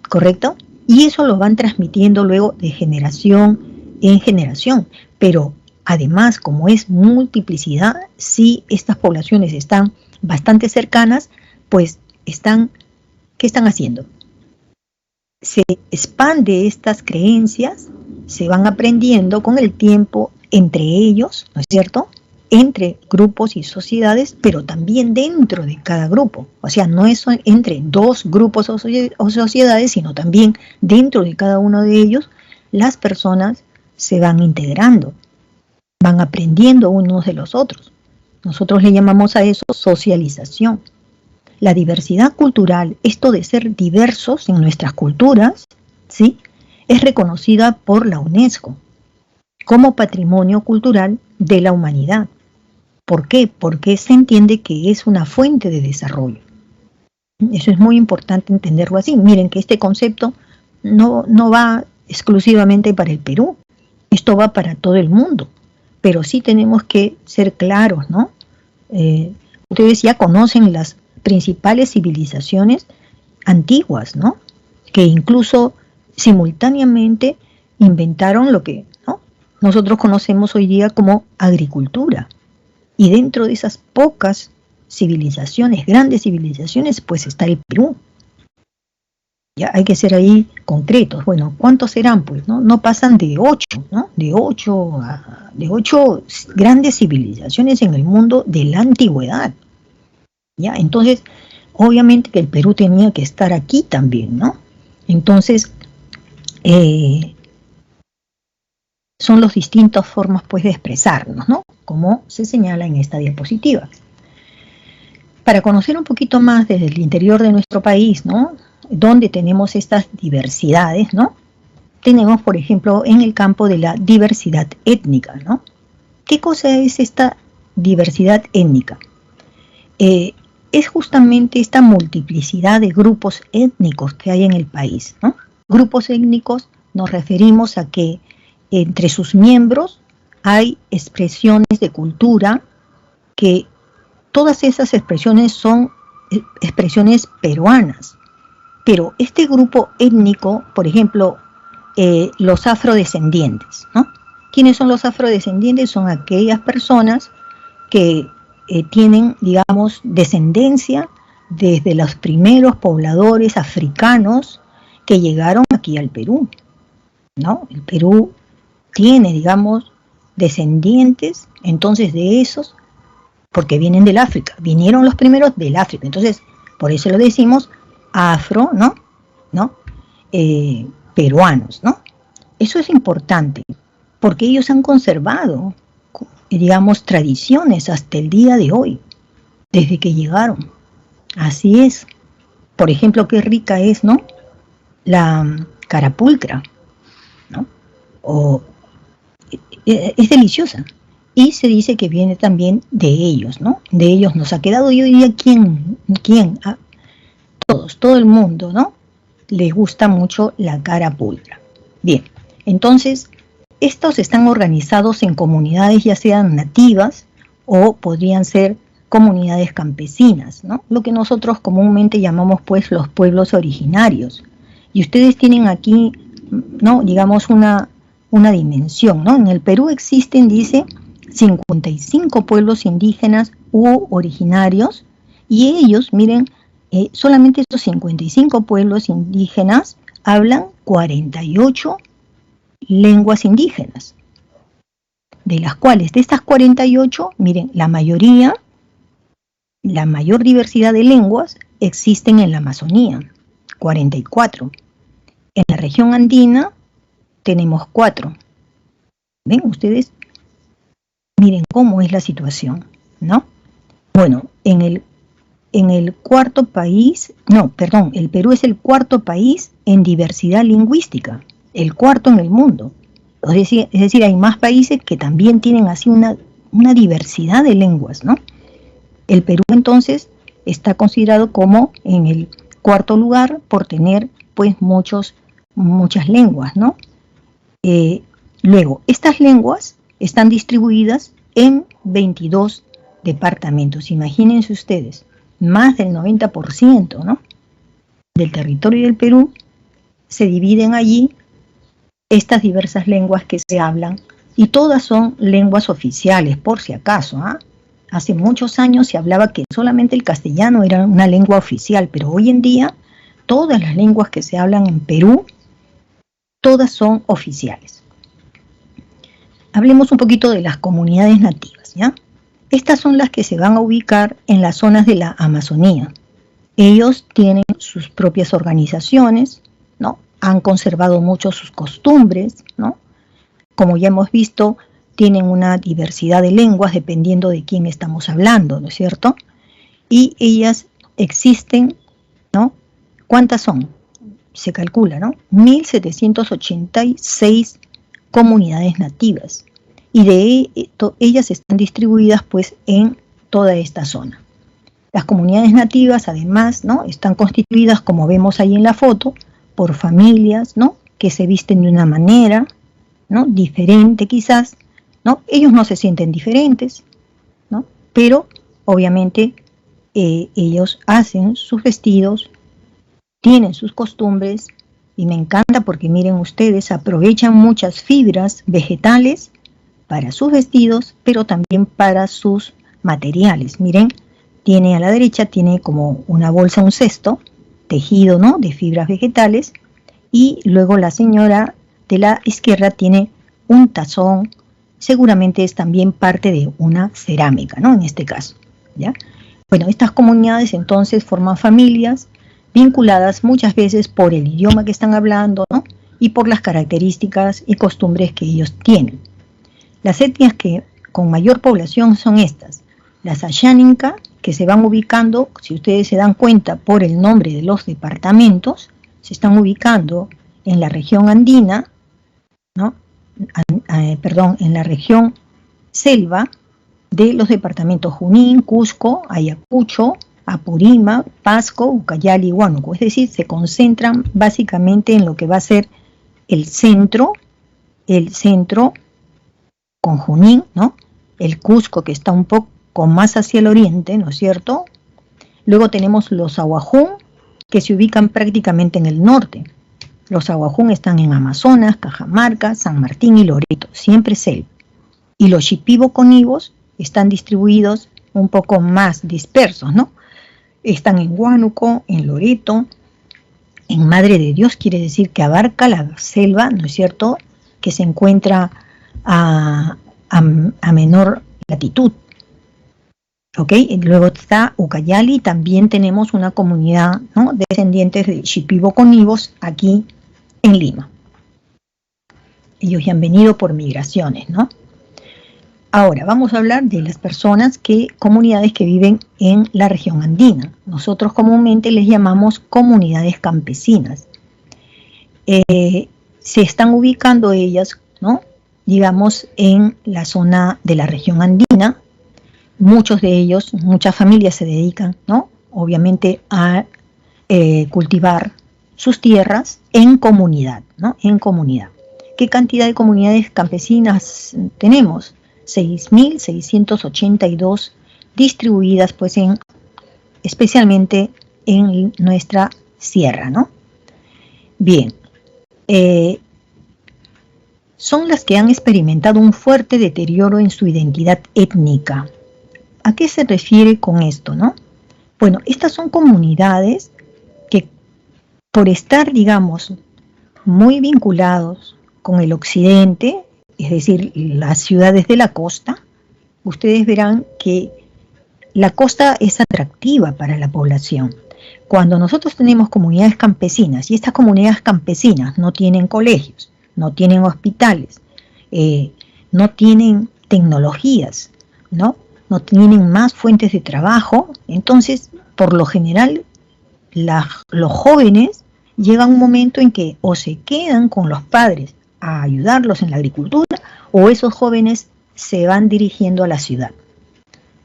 ¿correcto? Y eso lo van transmitiendo luego de generación en generación. Pero además, como es multiplicidad, si estas poblaciones están bastante cercanas, pues ¿qué están haciendo? Se expande estas creencias, se van aprendiendo con el tiempo entre ellos, ¿no es cierto?, entre grupos y sociedades, pero también dentro de cada grupo. O sea, no es entre dos grupos o sociedades, sino también dentro de cada uno de ellos, las personas se van integrando, van aprendiendo unos de los otros. Nosotros le llamamos a eso socialización. La diversidad cultural, esto de ser diversos en nuestras culturas, ¿sí?, es reconocida por la UNESCO como patrimonio cultural de la humanidad. ¿Por qué? Porque se entiende que es una fuente de desarrollo. Eso es muy importante entenderlo así. Miren que este concepto no va exclusivamente para el Perú, esto va para todo el mundo, pero sí tenemos que ser claros, ¿no? Ustedes ya conocen las principales civilizaciones antiguas, ¿no?, que incluso simultáneamente inventaron lo que, ¿no?, nosotros conocemos hoy día como agricultura. Y dentro de esas pocas civilizaciones, grandes civilizaciones, pues está el Perú. Ya hay que ser ahí concretos. Bueno, ¿cuántos serán? Pues no pasan de 8, ¿no? De 8 grandes civilizaciones en el mundo de la antigüedad. Ya, entonces, obviamente que el Perú tenía que estar aquí también, ¿no? Entonces, son las distintas formas, pues, de expresarnos, ¿no?, como se señala en esta diapositiva. Para conocer un poquito más desde el interior de nuestro país, ¿no?, donde tenemos estas diversidades, ¿no?, tenemos, por ejemplo, en el campo de la diversidad étnica, ¿no? ¿Qué cosa es esta diversidad étnica? Es justamente esta multiplicidad de grupos étnicos que hay en el país, ¿no? Grupos étnicos nos referimos a que entre sus miembros hay expresiones de cultura, que todas esas expresiones son expresiones peruanas. Pero este grupo étnico, por ejemplo, los afrodescendientes, ¿no? ¿Quiénes son los afrodescendientes? Son aquellas personas que tienen, digamos, descendencia desde los primeros pobladores africanos que llegaron aquí al Perú, ¿no? El Perú tiene, digamos, descendientes, entonces, de esos, porque vienen del África, vinieron los primeros del África, entonces, por eso lo decimos afro, ¿no? Peruanos, ¿no? Eso es importante, porque ellos han conservado, digamos, tradiciones hasta el día de hoy, desde que llegaron. Así es. Por ejemplo, qué rica es, ¿no?, la carapulcra, ¿no? Es deliciosa. Y se dice que viene también de ellos, ¿no? De ellos nos ha quedado, yo diría, ¿quién? Todo el mundo, ¿no?, les gusta mucho la carapulcra. Bien, entonces, estos están organizados en comunidades ya sean nativas o podrían ser comunidades campesinas, ¿no?, lo que nosotros comúnmente llamamos, pues, los pueblos originarios. Y ustedes tienen aquí, ¿no?, digamos, una una dimensión, ¿no? En el Perú existen, dice, 55 pueblos indígenas u originarios, y ellos, miren, solamente estos 55 pueblos indígenas hablan 48 lenguas indígenas, de las cuales, de estas 48, miren, la mayor diversidad de lenguas existen en la Amazonía, 44. En la región andina tenemos 4. ¿Ven ustedes? Miren cómo es la situación, ¿no? Bueno, en el cuarto país, no, perdón, el Perú es el cuarto país en diversidad lingüística, el cuarto en el mundo. Es decir, hay más países que también tienen así una diversidad de lenguas, ¿no? El Perú entonces está considerado como en el cuarto lugar por tener pues muchas lenguas, ¿no? Luego, estas lenguas están distribuidas en 22 departamentos. Imagínense ustedes, más del 90%, ¿no?, del territorio del Perú se dividen allí estas diversas lenguas que se hablan, y todas son lenguas oficiales, por si acaso, ¿ah? Hace muchos años se hablaba que solamente el castellano era una lengua oficial, pero hoy en día todas las lenguas que se hablan en Perú, todas son oficiales. Hablemos un poquito de las comunidades nativas, ¿ya? Estas son las que se van a ubicar en las zonas de la Amazonía. Ellos tienen sus propias organizaciones, ¿no? Han conservado mucho sus costumbres, ¿no? Como ya hemos visto, tienen una diversidad de lenguas dependiendo de quién estamos hablando, ¿no es cierto? Y ellas existen, ¿no? ¿Cuántas son? Se calcula, ¿no? 1.786 comunidades nativas, y de ellas están distribuidas pues en toda esta zona. Las comunidades nativas, además, ¿no?, están constituidas, como vemos ahí en la foto, por familias, ¿no?, que se visten de una manera, ¿no?, diferente quizás, ¿no? Ellos no se sienten diferentes, ¿no?, pero obviamente ellos hacen sus vestidos, tienen sus costumbres, y me encanta porque miren ustedes, aprovechan muchas fibras vegetales para sus vestidos, pero también para sus materiales. Miren, tiene a la derecha, tiene como una bolsa, un cesto, tejido, ¿no?, de fibras vegetales, y luego la señora de la izquierda tiene un tazón, seguramente es también parte de una cerámica, ¿no?, en este caso, ¿ya? Bueno, estas comunidades entonces forman familias vinculadas muchas veces por el idioma que están hablando, ¿no?, y por las características y costumbres que ellos tienen. Las etnias que con mayor población son estas: las Ashaninka, que se van ubicando, si ustedes se dan cuenta por el nombre de los departamentos, se están ubicando en la región andina, ¿no?, en la región selva de los departamentos Junín, Cusco, Ayacucho, Apurímac, Pasco, Ucayali y Huánuco. Es decir, se concentran básicamente en lo que va a ser el centro con Junín, ¿no?, el Cusco, que está un poco más hacia el oriente, ¿no es cierto? Luego tenemos los Ahuajún, que se ubican prácticamente en el norte. Los Ahuajún están en Amazonas, Cajamarca, San Martín y Loreto, siempre selva. Y los Shipibo-Conibos están distribuidos un poco más dispersos, ¿no? Están en Huánuco, en Loreto, en Madre de Dios, quiere decir que abarca la selva, ¿no es cierto?, que se encuentra a menor latitud. ¿Ok? Luego está Ucayali, también tenemos una comunidad, ¿no?, descendientes de Shipibo-Conibos aquí en Lima. Ellos ya han venido por migraciones, ¿no? Ahora, vamos a hablar de las comunidades que viven en la región andina. Nosotros comúnmente les llamamos comunidades campesinas. Se están ubicando ellas, ¿no?, digamos, en la zona de la región andina. Muchos de ellos, muchas familias se dedican, ¿no?, obviamente a cultivar sus tierras en comunidad, ¿no?, en comunidad. ¿Qué cantidad de comunidades campesinas tenemos? 6.682 distribuidas, pues, especialmente en nuestra sierra, ¿no? Bien, son las que han experimentado un fuerte deterioro en su identidad étnica. ¿A qué se refiere con esto, no? Bueno, estas son comunidades que por estar, digamos, muy vinculados con el occidente, es decir, las ciudades de la costa, ustedes verán que la costa es atractiva para la población. Cuando nosotros tenemos comunidades campesinas, y estas comunidades campesinas no tienen colegios, no tienen hospitales, no tienen tecnologías, ¿no? No tienen más fuentes de trabajo, entonces, por lo general, los jóvenes llega un momento en que o se quedan con los padres a ayudarlos en la agricultura, o esos jóvenes se van dirigiendo a la ciudad.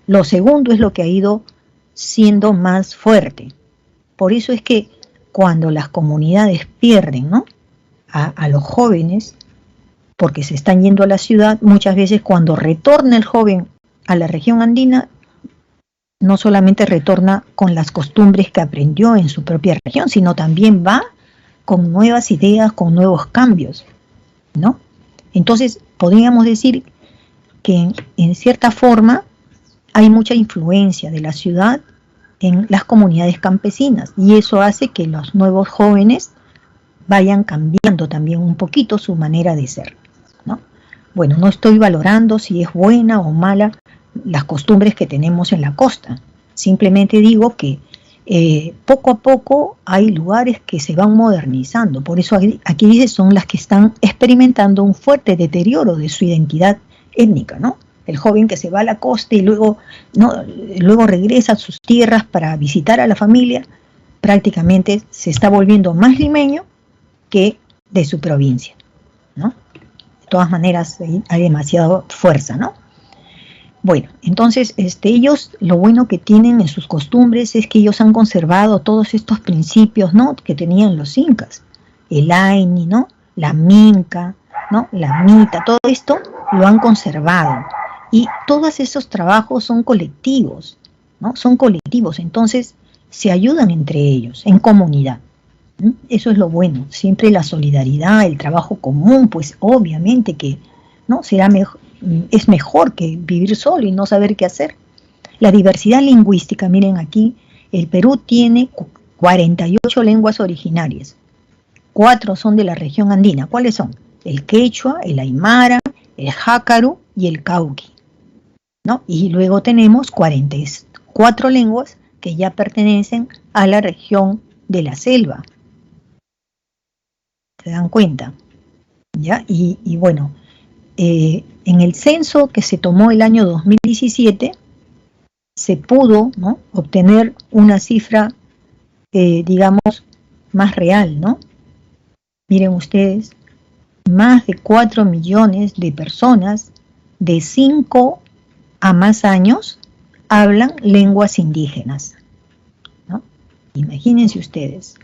Lo segundo es lo que ha ido siendo más fuerte. Por eso es que cuando las comunidades pierden, ¿no?, a los jóvenes, porque se están yendo a la ciudad, muchas veces cuando retorna el joven a la región andina, no solamente retorna con las costumbres que aprendió en su propia región, sino también va con nuevas ideas, con nuevos cambios, ¿no? Entonces, podríamos decir que en cierta forma hay mucha influencia de la ciudad en las comunidades campesinas, y eso hace que los nuevos jóvenes vayan cambiando también un poquito su manera de ser, ¿no? Bueno, no estoy valorando si es buena o mala las costumbres que tenemos en la costa. Simplemente digo que poco a poco hay lugares que se van modernizando. Por eso aquí dice son las que están experimentando un fuerte deterioro de su identidad étnica, ¿no? El joven que se va a la costa y luego regresa a sus tierras para visitar a la familia, prácticamente se está volviendo más limeño que de su provincia, ¿no? De todas maneras hay demasiada fuerza, ¿no? Bueno, entonces ellos lo bueno que tienen en sus costumbres es que ellos han conservado todos estos principios, ¿no?, que tenían los incas, el aini, ¿no?, la minca, ¿no?, la mita, todo esto lo han conservado, y todos esos trabajos son colectivos, ¿no?, son colectivos, entonces se ayudan entre ellos, en comunidad. Eso es lo bueno, siempre la solidaridad, el trabajo común, pues obviamente que no será mejor. Es mejor que vivir solo y no saber qué hacer. La diversidad lingüística, miren aquí, el Perú tiene 48 lenguas originarias. 4 son de la región andina. ¿Cuáles son? El quechua, el aymara, el jácaro y el cauqui, ¿no? Y luego tenemos 44 lenguas que ya pertenecen a la región de la selva. ¿Se dan cuenta? ¿Ya? Y bueno, en el censo que se tomó el año 2017, se pudo, ¿no?, obtener una cifra, digamos, más real, ¿no? Miren ustedes, más de 4 millones de personas de 5 a más años hablan lenguas indígenas, ¿no? Imagínense ustedes,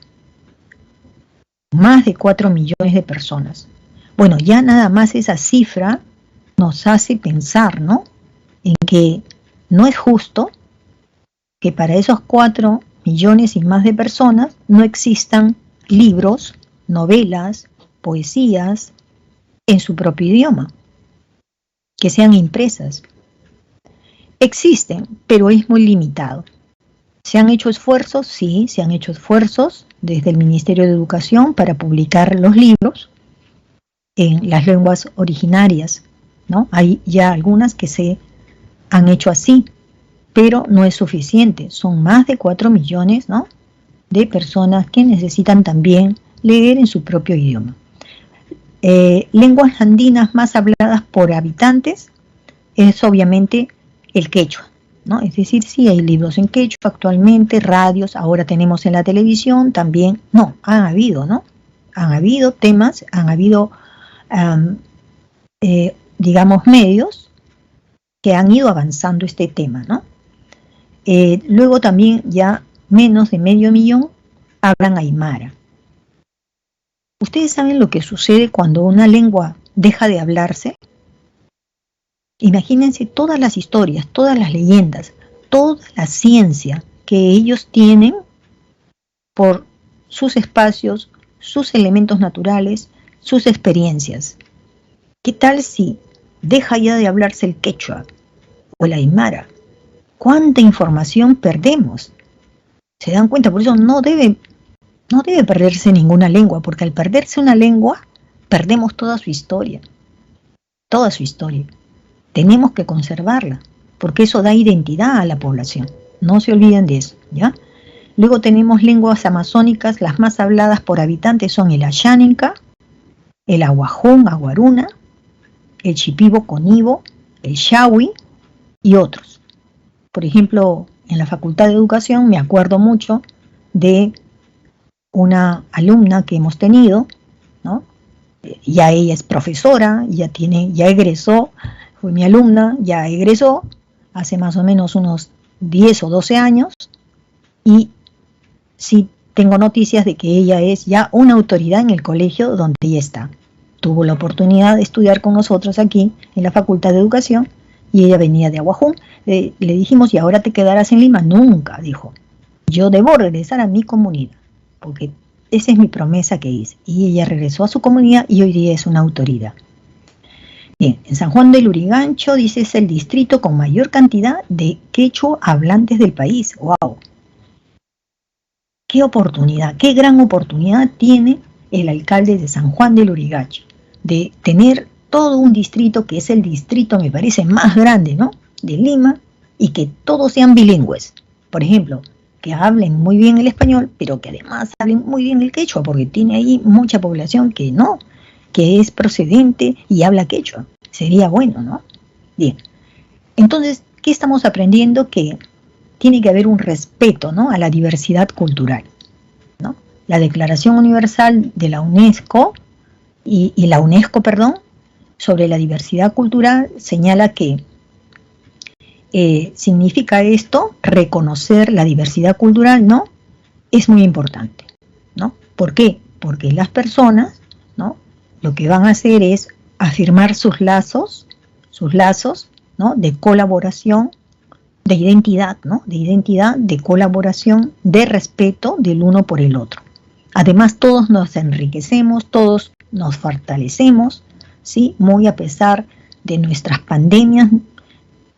más de 4 millones de personas. Bueno, ya nada más esa cifra nos hace pensar, ¿no?, en que no es justo que para esos 4 millones y más de personas no existan libros, novelas, poesías en su propio idioma, que sean impresas. Existen, pero es muy limitado. ¿Se han hecho esfuerzos? Sí, se han hecho esfuerzos desde el Ministerio de Educación para publicar los libros en las lenguas originarias, ¿no? Hay ya algunas que se han hecho así, pero no es suficiente. Son más de 4 millones, ¿no?, de personas que necesitan también leer en su propio idioma. Lenguas andinas más habladas por habitantes es obviamente el quechua, ¿no? Es decir, sí hay libros en quechua actualmente, radios, ahora tenemos en la televisión también, han habido, ¿no? Han habido temas, han habido digamos, medios que han ido avanzando este tema, ¿no? Luego también ya menos de medio millón hablan aymara. ¿Ustedes saben lo que sucede cuando una lengua deja de hablarse? Imagínense todas las historias, todas las leyendas, toda la ciencia que ellos tienen por sus espacios, sus elementos naturales, sus experiencias. ¿Qué tal si deja ya de hablarse el quechua o el aymara? ¿Cuánta información perdemos? ¿Se dan cuenta? Por eso no debe perderse ninguna lengua, porque al perderse una lengua, perdemos toda su historia. Toda su historia. Tenemos que conservarla, porque eso da identidad a la población. No se olviden de eso, ¿ya? Luego tenemos lenguas amazónicas, las más habladas por habitantes son el Ayáninca, el Aguajún, Aguaruna, el Shipibo Conibo, el Shawi y otros. Por ejemplo, en la Facultad de Educación me acuerdo mucho de una alumna que hemos tenido, ¿no? Ya ella es profesora, ya egresó, fue mi alumna, ya egresó hace más o menos unos 10 o 12 años, y sí tengo noticias de que ella es ya una autoridad en el colegio donde ella está. Tuvo la oportunidad de estudiar con nosotros aquí en la Facultad de Educación y ella venía de Aguajún. Le dijimos, ¿y ahora te quedarás en Lima? Nunca, dijo. Yo debo regresar a mi comunidad, porque esa es mi promesa que hice. Y ella regresó a su comunidad y hoy día es una autoridad. Bien, en San Juan del Lurigancho, dice, es el distrito con mayor cantidad de quechua hablantes del país. ¡Wow! ¡Qué oportunidad! ¡Qué gran oportunidad tiene el alcalde de San Juan del Lurigancho de tener todo un distrito que es el distrito, me parece, más grande, ¿no?, de Lima, y que todos sean bilingües? Por ejemplo, que hablen muy bien el español, pero que además hablen muy bien el quechua, porque tiene ahí mucha población que no, que es procedente y habla quechua. Sería bueno, ¿no? Bien. Entonces, ¿qué estamos aprendiendo? Que tiene que haber un respeto, ¿no?, a la diversidad cultural, ¿no? La Declaración Universal de la UNESCO y la UNESCO, sobre la diversidad cultural señala que significa esto, reconocer la diversidad cultural, ¿no? Es muy importante, ¿no? ¿Por qué? Porque las personas, ¿no?, lo que van a hacer es afirmar sus lazos, ¿no?, de colaboración, de identidad, ¿no?, de colaboración, de respeto del uno por el otro. Además, todos nos enriquecemos, todos nos fortalecemos, ¿sí?, muy a pesar de nuestras pandemias,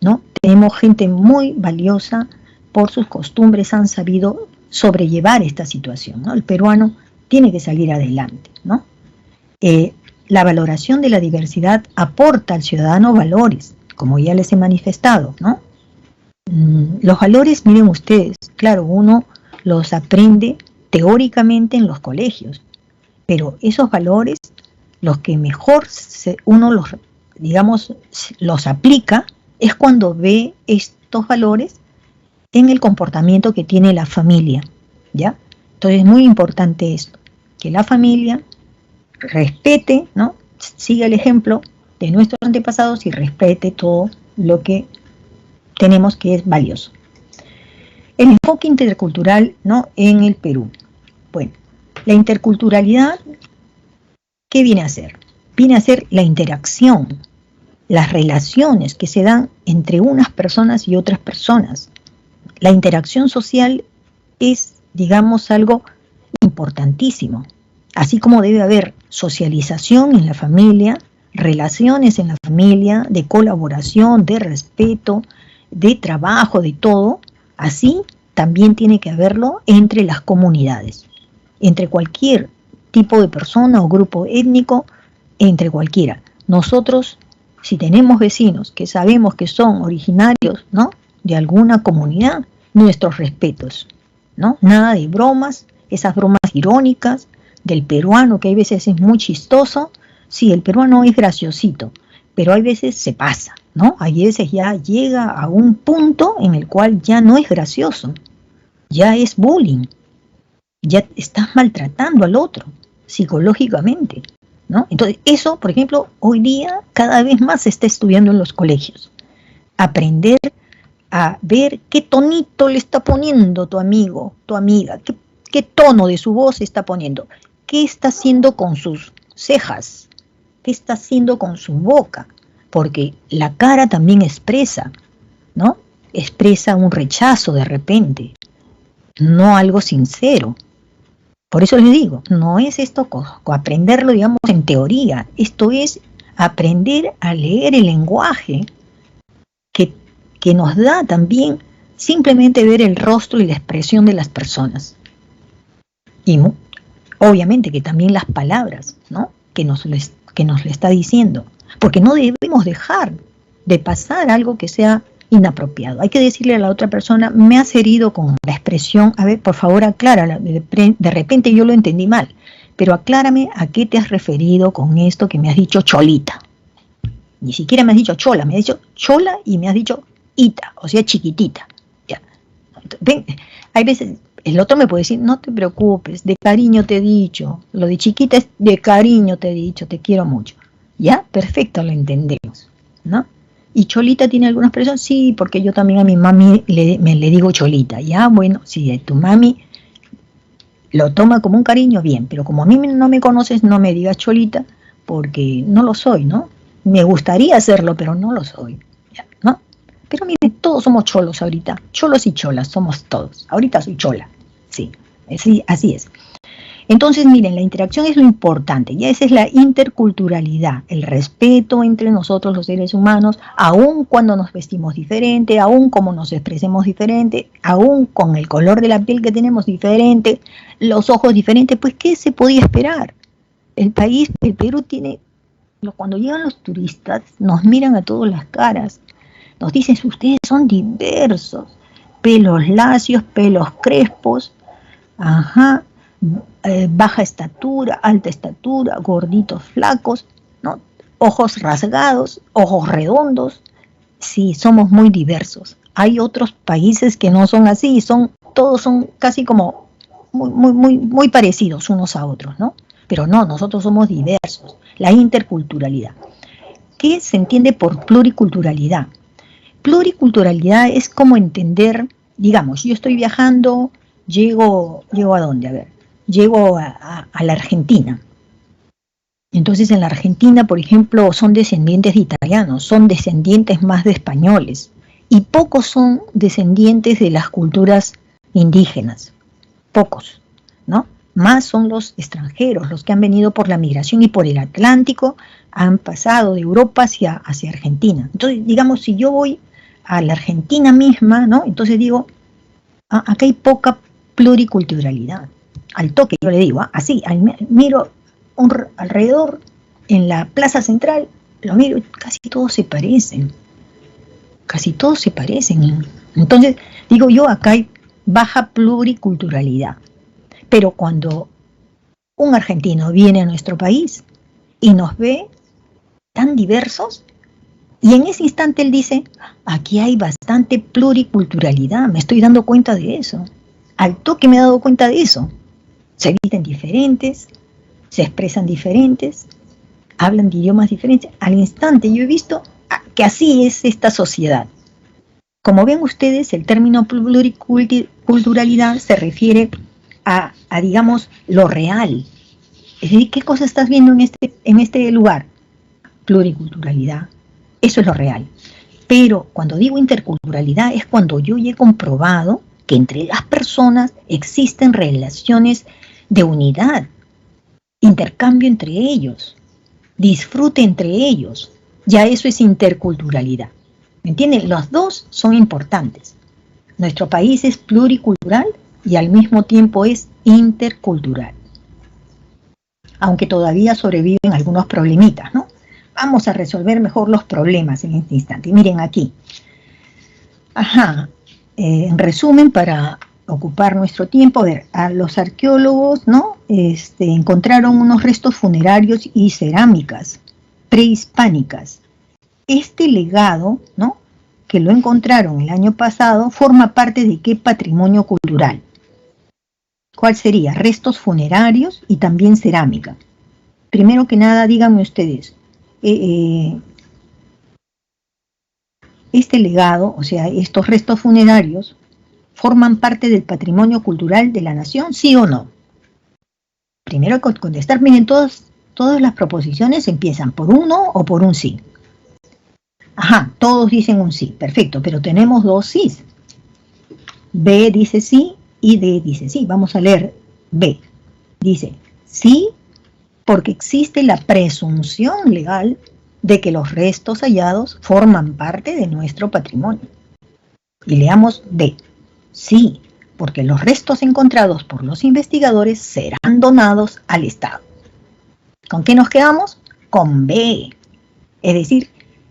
¿no? Tenemos gente muy valiosa, por sus costumbres han sabido sobrellevar esta situación, ¿no? El peruano tiene que salir adelante, ¿no? La valoración de la diversidad aporta al ciudadano valores, como ya les he manifestado, ¿no? Los valores, miren ustedes, claro, uno los aprende teóricamente en los colegios, pero esos valores, los que mejor uno los aplica, es cuando ve estos valores en el comportamiento que tiene la familia, ¿ya? Entonces es muy importante esto, que la familia respete, ¿no?, siga el ejemplo de nuestros antepasados y respete todo lo que tenemos que es valioso. El enfoque intercultural, ¿no?, en el Perú. Bueno, la interculturalidad, ¿qué viene a ser? Viene a ser la interacción, las relaciones que se dan entre unas personas y otras personas. La interacción social es, digamos, algo importantísimo. Así como debe haber socialización en la familia, relaciones en la familia, de colaboración, de respeto, de trabajo, de todo, así también tiene que haberlo entre las comunidades, entre cualquier tipo de persona o grupo étnico, entre cualquiera. Nosotros, si tenemos vecinos que sabemos que son originarios, ¿no?, de alguna comunidad, nuestros respetos, ¿no? Nada de bromas, esas bromas irónicas del peruano, que hay veces es muy chistoso. Sí, el peruano es graciosito, pero hay veces se pasa, ¿no? Hay veces ya llega a un punto en el cual ya no es gracioso, ya es bullying, ya estás maltratando al otro psicológicamente, ¿no? Entonces, eso, por ejemplo, hoy día cada vez más se está estudiando en los colegios. Aprender a ver qué tonito le está poniendo tu amigo, tu amiga, qué tono de su voz está poniendo, qué está haciendo con sus cejas, qué está haciendo con su boca, porque la cara también expresa, ¿no? Expresa un rechazo de repente, no algo sincero. Por eso les digo, no es esto aprenderlo, digamos, en teoría, esto es aprender a leer el lenguaje que nos da también simplemente ver el rostro y la expresión de las personas. Y obviamente que también las palabras, ¿no? que nos le está diciendo. Porque no debemos dejar de pasar algo que sea inapropiado. Hay que decirle a la otra persona, me has herido con la expresión, a ver, por favor aclárala, de repente yo lo entendí mal, pero aclárame a qué te has referido con esto que me has dicho cholita. Ni siquiera me has dicho chola, me has dicho chola y me has dicho ita, o sea, chiquitita. Ya. Ven, hay veces, el otro me puede decir, no te preocupes, de cariño te he dicho, lo de chiquita es de cariño te he dicho, te quiero mucho. Ya, perfecto, lo entendemos, ¿no? ¿Y cholita tiene alguna expresión? Sí, porque yo también a mi mami le digo cholita. Ya, bueno, si tu mami lo toma como un cariño, bien, pero como a mí no me conoces, no me digas cholita, porque no lo soy, ¿no? Me gustaría hacerlo, pero no lo soy, ya, ¿no? Pero miren, todos somos cholos ahorita, cholos y cholas, somos todos. Ahorita soy chola, sí, así es. Entonces, miren, la interacción es lo importante, y esa es la interculturalidad, el respeto entre nosotros los seres humanos, aun cuando nos vestimos diferente, aun como nos expresemos diferente, aun con el color de la piel que tenemos diferente, los ojos diferentes, pues ¿qué se podía esperar? El Perú tiene, cuando llegan los turistas, nos miran a todas las caras, nos dicen, ustedes son diversos, pelos lacios, pelos crespos, ajá, baja estatura, alta estatura, gorditos, flacos, ¿no? Ojos rasgados, ojos redondos. Sí, somos muy diversos. Hay otros países que no son así, todos son casi como muy parecidos unos a otros, ¿no? Pero no, nosotros somos diversos. La interculturalidad. ¿Qué se entiende por pluriculturalidad? Pluriculturalidad es como entender, digamos, yo estoy viajando, llego ¿a dónde? A ver, llego a la Argentina. Entonces en la Argentina, por ejemplo, son descendientes de italianos, son descendientes más de españoles, y pocos son descendientes de las culturas indígenas, pocos, ¿no? Más son los extranjeros, los que han venido por la migración y por el Atlántico, han pasado de Europa hacia Argentina. Entonces, digamos, si yo voy a la Argentina misma, ¿no? Entonces digo, acá hay poca pluriculturalidad. Al toque yo le digo, así, miro alrededor, en la plaza central, lo miro, casi todos se parecen. Casi todos se parecen. Entonces, digo yo, acá hay baja pluriculturalidad. Pero cuando un argentino viene a nuestro país y nos ve tan diversos, y en ese instante él dice, aquí hay bastante pluriculturalidad, me estoy dando cuenta de eso. Al toque me he dado cuenta de eso. Se visten diferentes, se expresan diferentes, hablan de idiomas diferentes. Al instante yo he visto que así es esta sociedad. Como ven ustedes, el término pluriculturalidad se refiere a digamos, lo real. Es decir, ¿qué cosa estás viendo en este lugar? Pluriculturalidad. Eso es lo real. Pero cuando digo interculturalidad es cuando yo ya he comprobado que entre las personas existen relaciones de unidad, intercambio entre ellos, disfrute entre ellos. Ya eso es interculturalidad. ¿Me entienden? Los dos son importantes. Nuestro país es pluricultural y al mismo tiempo es intercultural. Aunque todavía sobreviven algunos problemitas, ¿no? Vamos a resolver mejor los problemas en este instante. Miren aquí. En resumen, para ocupar nuestro tiempo, a ver, a los arqueólogos, ¿no? Encontraron unos restos funerarios y cerámicas prehispánicas. Este legado, ¿no? Que lo encontraron el año pasado, forma parte de ¿qué patrimonio cultural? ¿Cuál sería? Restos funerarios y también cerámica. Primero que nada, díganme ustedes, este legado, o sea, estos restos funerarios, ¿forman parte del patrimonio cultural de la nación, sí o no? Primero contestar, miren, todas las proposiciones empiezan por uno o por un sí. Todos dicen un sí, perfecto, pero tenemos dos sís. B dice sí y D dice sí. Vamos a leer B. Dice sí porque existe la presunción legal de que los restos hallados forman parte de nuestro patrimonio. Y leamos D. Sí, porque los restos encontrados por los investigadores serán donados al Estado. ¿Con qué nos quedamos? Con B. Es decir,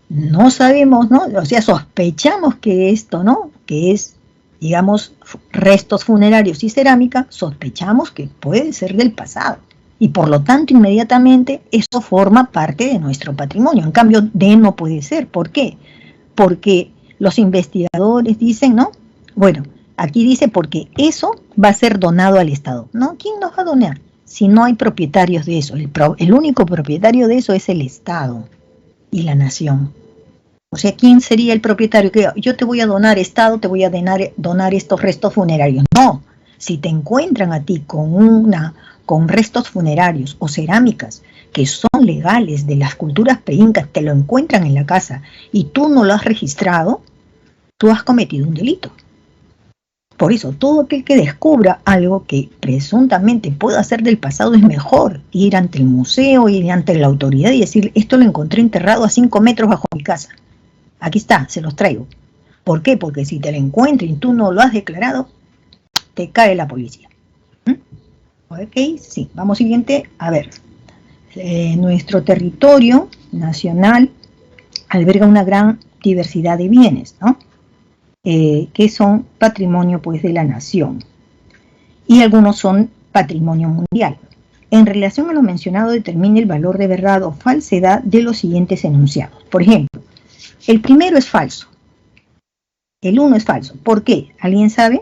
no sabemos, ¿no? O sea, sospechamos que esto, ¿no? Que es, digamos, restos funerarios y cerámica, sospechamos que puede ser del pasado. Y por lo tanto, inmediatamente, eso forma parte de nuestro patrimonio. En cambio, D no puede ser. ¿Por qué? Porque los investigadores dicen, ¿no? Bueno, aquí dice porque eso va a ser donado al Estado. ¿No? ¿Quién nos va a donar? Si no hay propietarios de eso. El único propietario de eso es el Estado y la nación. O sea, ¿quién sería el propietario? Que yo te voy a donar, Estado, te voy a donar estos restos funerarios. No, si te encuentran a ti con restos funerarios o cerámicas que son legales de las culturas preincas, te lo encuentran en la casa y tú no lo has registrado, tú has cometido un delito. Por eso, todo aquel que descubra algo que presuntamente pueda ser del pasado es mejor ir ante el museo, ir ante la autoridad y decir, esto lo encontré enterrado a 5 metros bajo mi casa. Aquí está, se los traigo. ¿Por qué? Porque si te lo encuentran y tú no lo has declarado, te cae la policía. Ok, sí, vamos siguiente. A ver, nuestro territorio nacional alberga una gran diversidad de bienes, ¿no? Que son patrimonio pues de la nación y algunos son patrimonio mundial. En relación a lo mencionado, determine el valor de verdad o falsedad de los siguientes enunciados. Por ejemplo, el primero es falso, el 1 es falso. ¿Por qué? ¿Alguien sabe?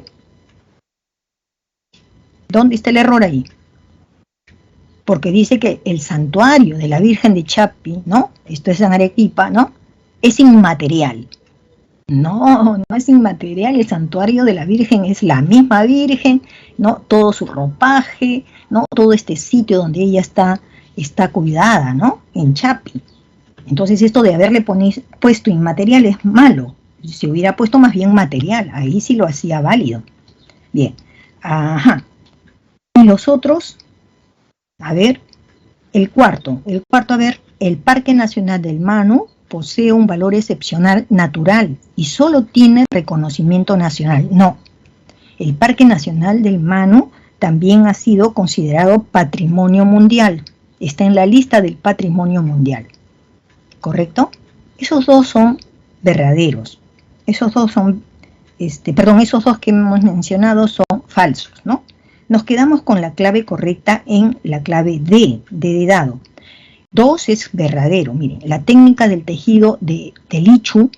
¿Dónde está el error ahí? Porque dice que el santuario de la Virgen de Chapi, ¿no? Esto es en Arequipa, ¿no? Es inmaterial. No, no es inmaterial, el santuario de la Virgen es la misma Virgen, ¿no? Todo su ropaje, ¿no? Todo este sitio donde ella está cuidada, ¿no? En Chapi. Entonces esto de haberle puesto inmaterial es malo. Si hubiera puesto más bien material, ahí sí lo hacía válido. Bien, ajá. Y los otros, a ver, el cuarto, a ver, el Parque Nacional del Manu posee un valor excepcional natural y solo tiene reconocimiento nacional. No, el Parque Nacional del Manu también ha sido considerado patrimonio mundial. Está en la lista del patrimonio mundial. ¿Correcto? Esos dos son verdaderos. Esos dos que hemos mencionado son falsos, ¿no? Nos quedamos con la clave correcta en la clave D, de dado. 2 es verdadero. Miren, la técnica del tejido de Telichu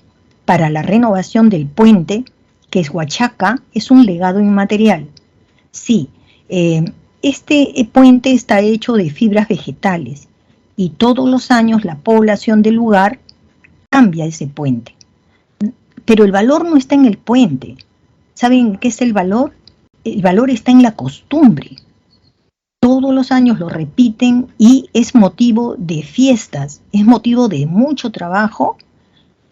para la renovación del puente, que es Huachaca, es un legado inmaterial. Sí, este puente está hecho de fibras vegetales y todos los años la población del lugar cambia ese puente. Pero el valor no está en el puente. ¿Saben qué es el valor? El valor está en la costumbre. Todos los años lo repiten y es motivo de fiestas, es motivo de mucho trabajo,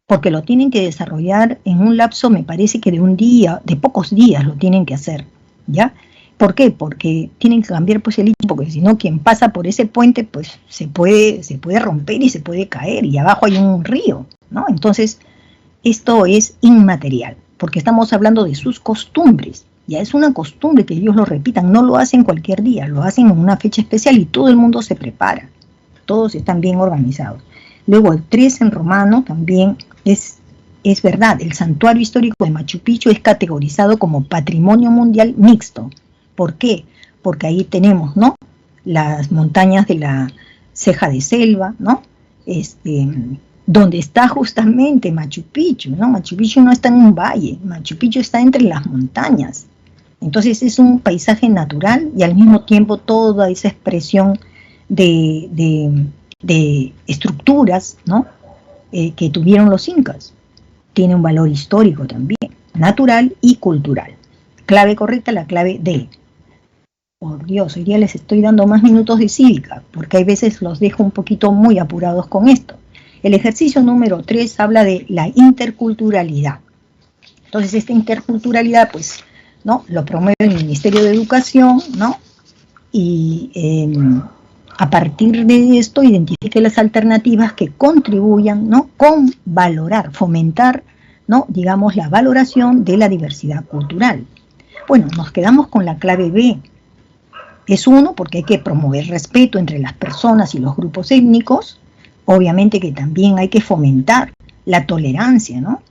porque lo tienen que desarrollar en un lapso, me parece que de un día, de pocos días lo tienen que hacer, ¿ya? ¿Por qué? Porque tienen que cambiar pues el hecho, porque si no, quien pasa por ese puente, pues se puede romper y se puede caer, y abajo hay un río, ¿no? Entonces, esto es inmaterial, porque estamos hablando de sus costumbres. Ya es una costumbre que ellos lo repitan, no lo hacen cualquier día, lo hacen en una fecha especial y todo el mundo se prepara, todos están bien organizados. Luego el 3 en romano también es verdad, el santuario histórico de Machu Picchu es categorizado como patrimonio mundial mixto. ¿Por qué? Porque ahí tenemos, ¿no?, las montañas de la ceja de selva, ¿no?, donde está justamente Machu Picchu, ¿no? Machu Picchu no está en un valle, Machu Picchu está entre las montañas. Entonces es un paisaje natural y al mismo tiempo toda esa expresión de estructuras, ¿no?, que tuvieron los incas. Tiene un valor histórico también, natural y cultural. Clave correcta, la clave D. Por Dios, hoy día les estoy dando más minutos de cívica, porque hay veces los dejo un poquito muy apurados con esto. El ejercicio número 3 habla de la interculturalidad. Entonces esta interculturalidad, pues, ¿no?, lo promueve el Ministerio de Educación, ¿no?, y A partir de esto, identifique las alternativas que contribuyan, ¿no?, con valorar, fomentar, ¿no?, digamos, la valoración de la diversidad cultural. Bueno, nos quedamos con la clave B. Es uno, porque hay que promover respeto entre las personas y los grupos étnicos. Obviamente que también hay que fomentar la tolerancia, ¿no?,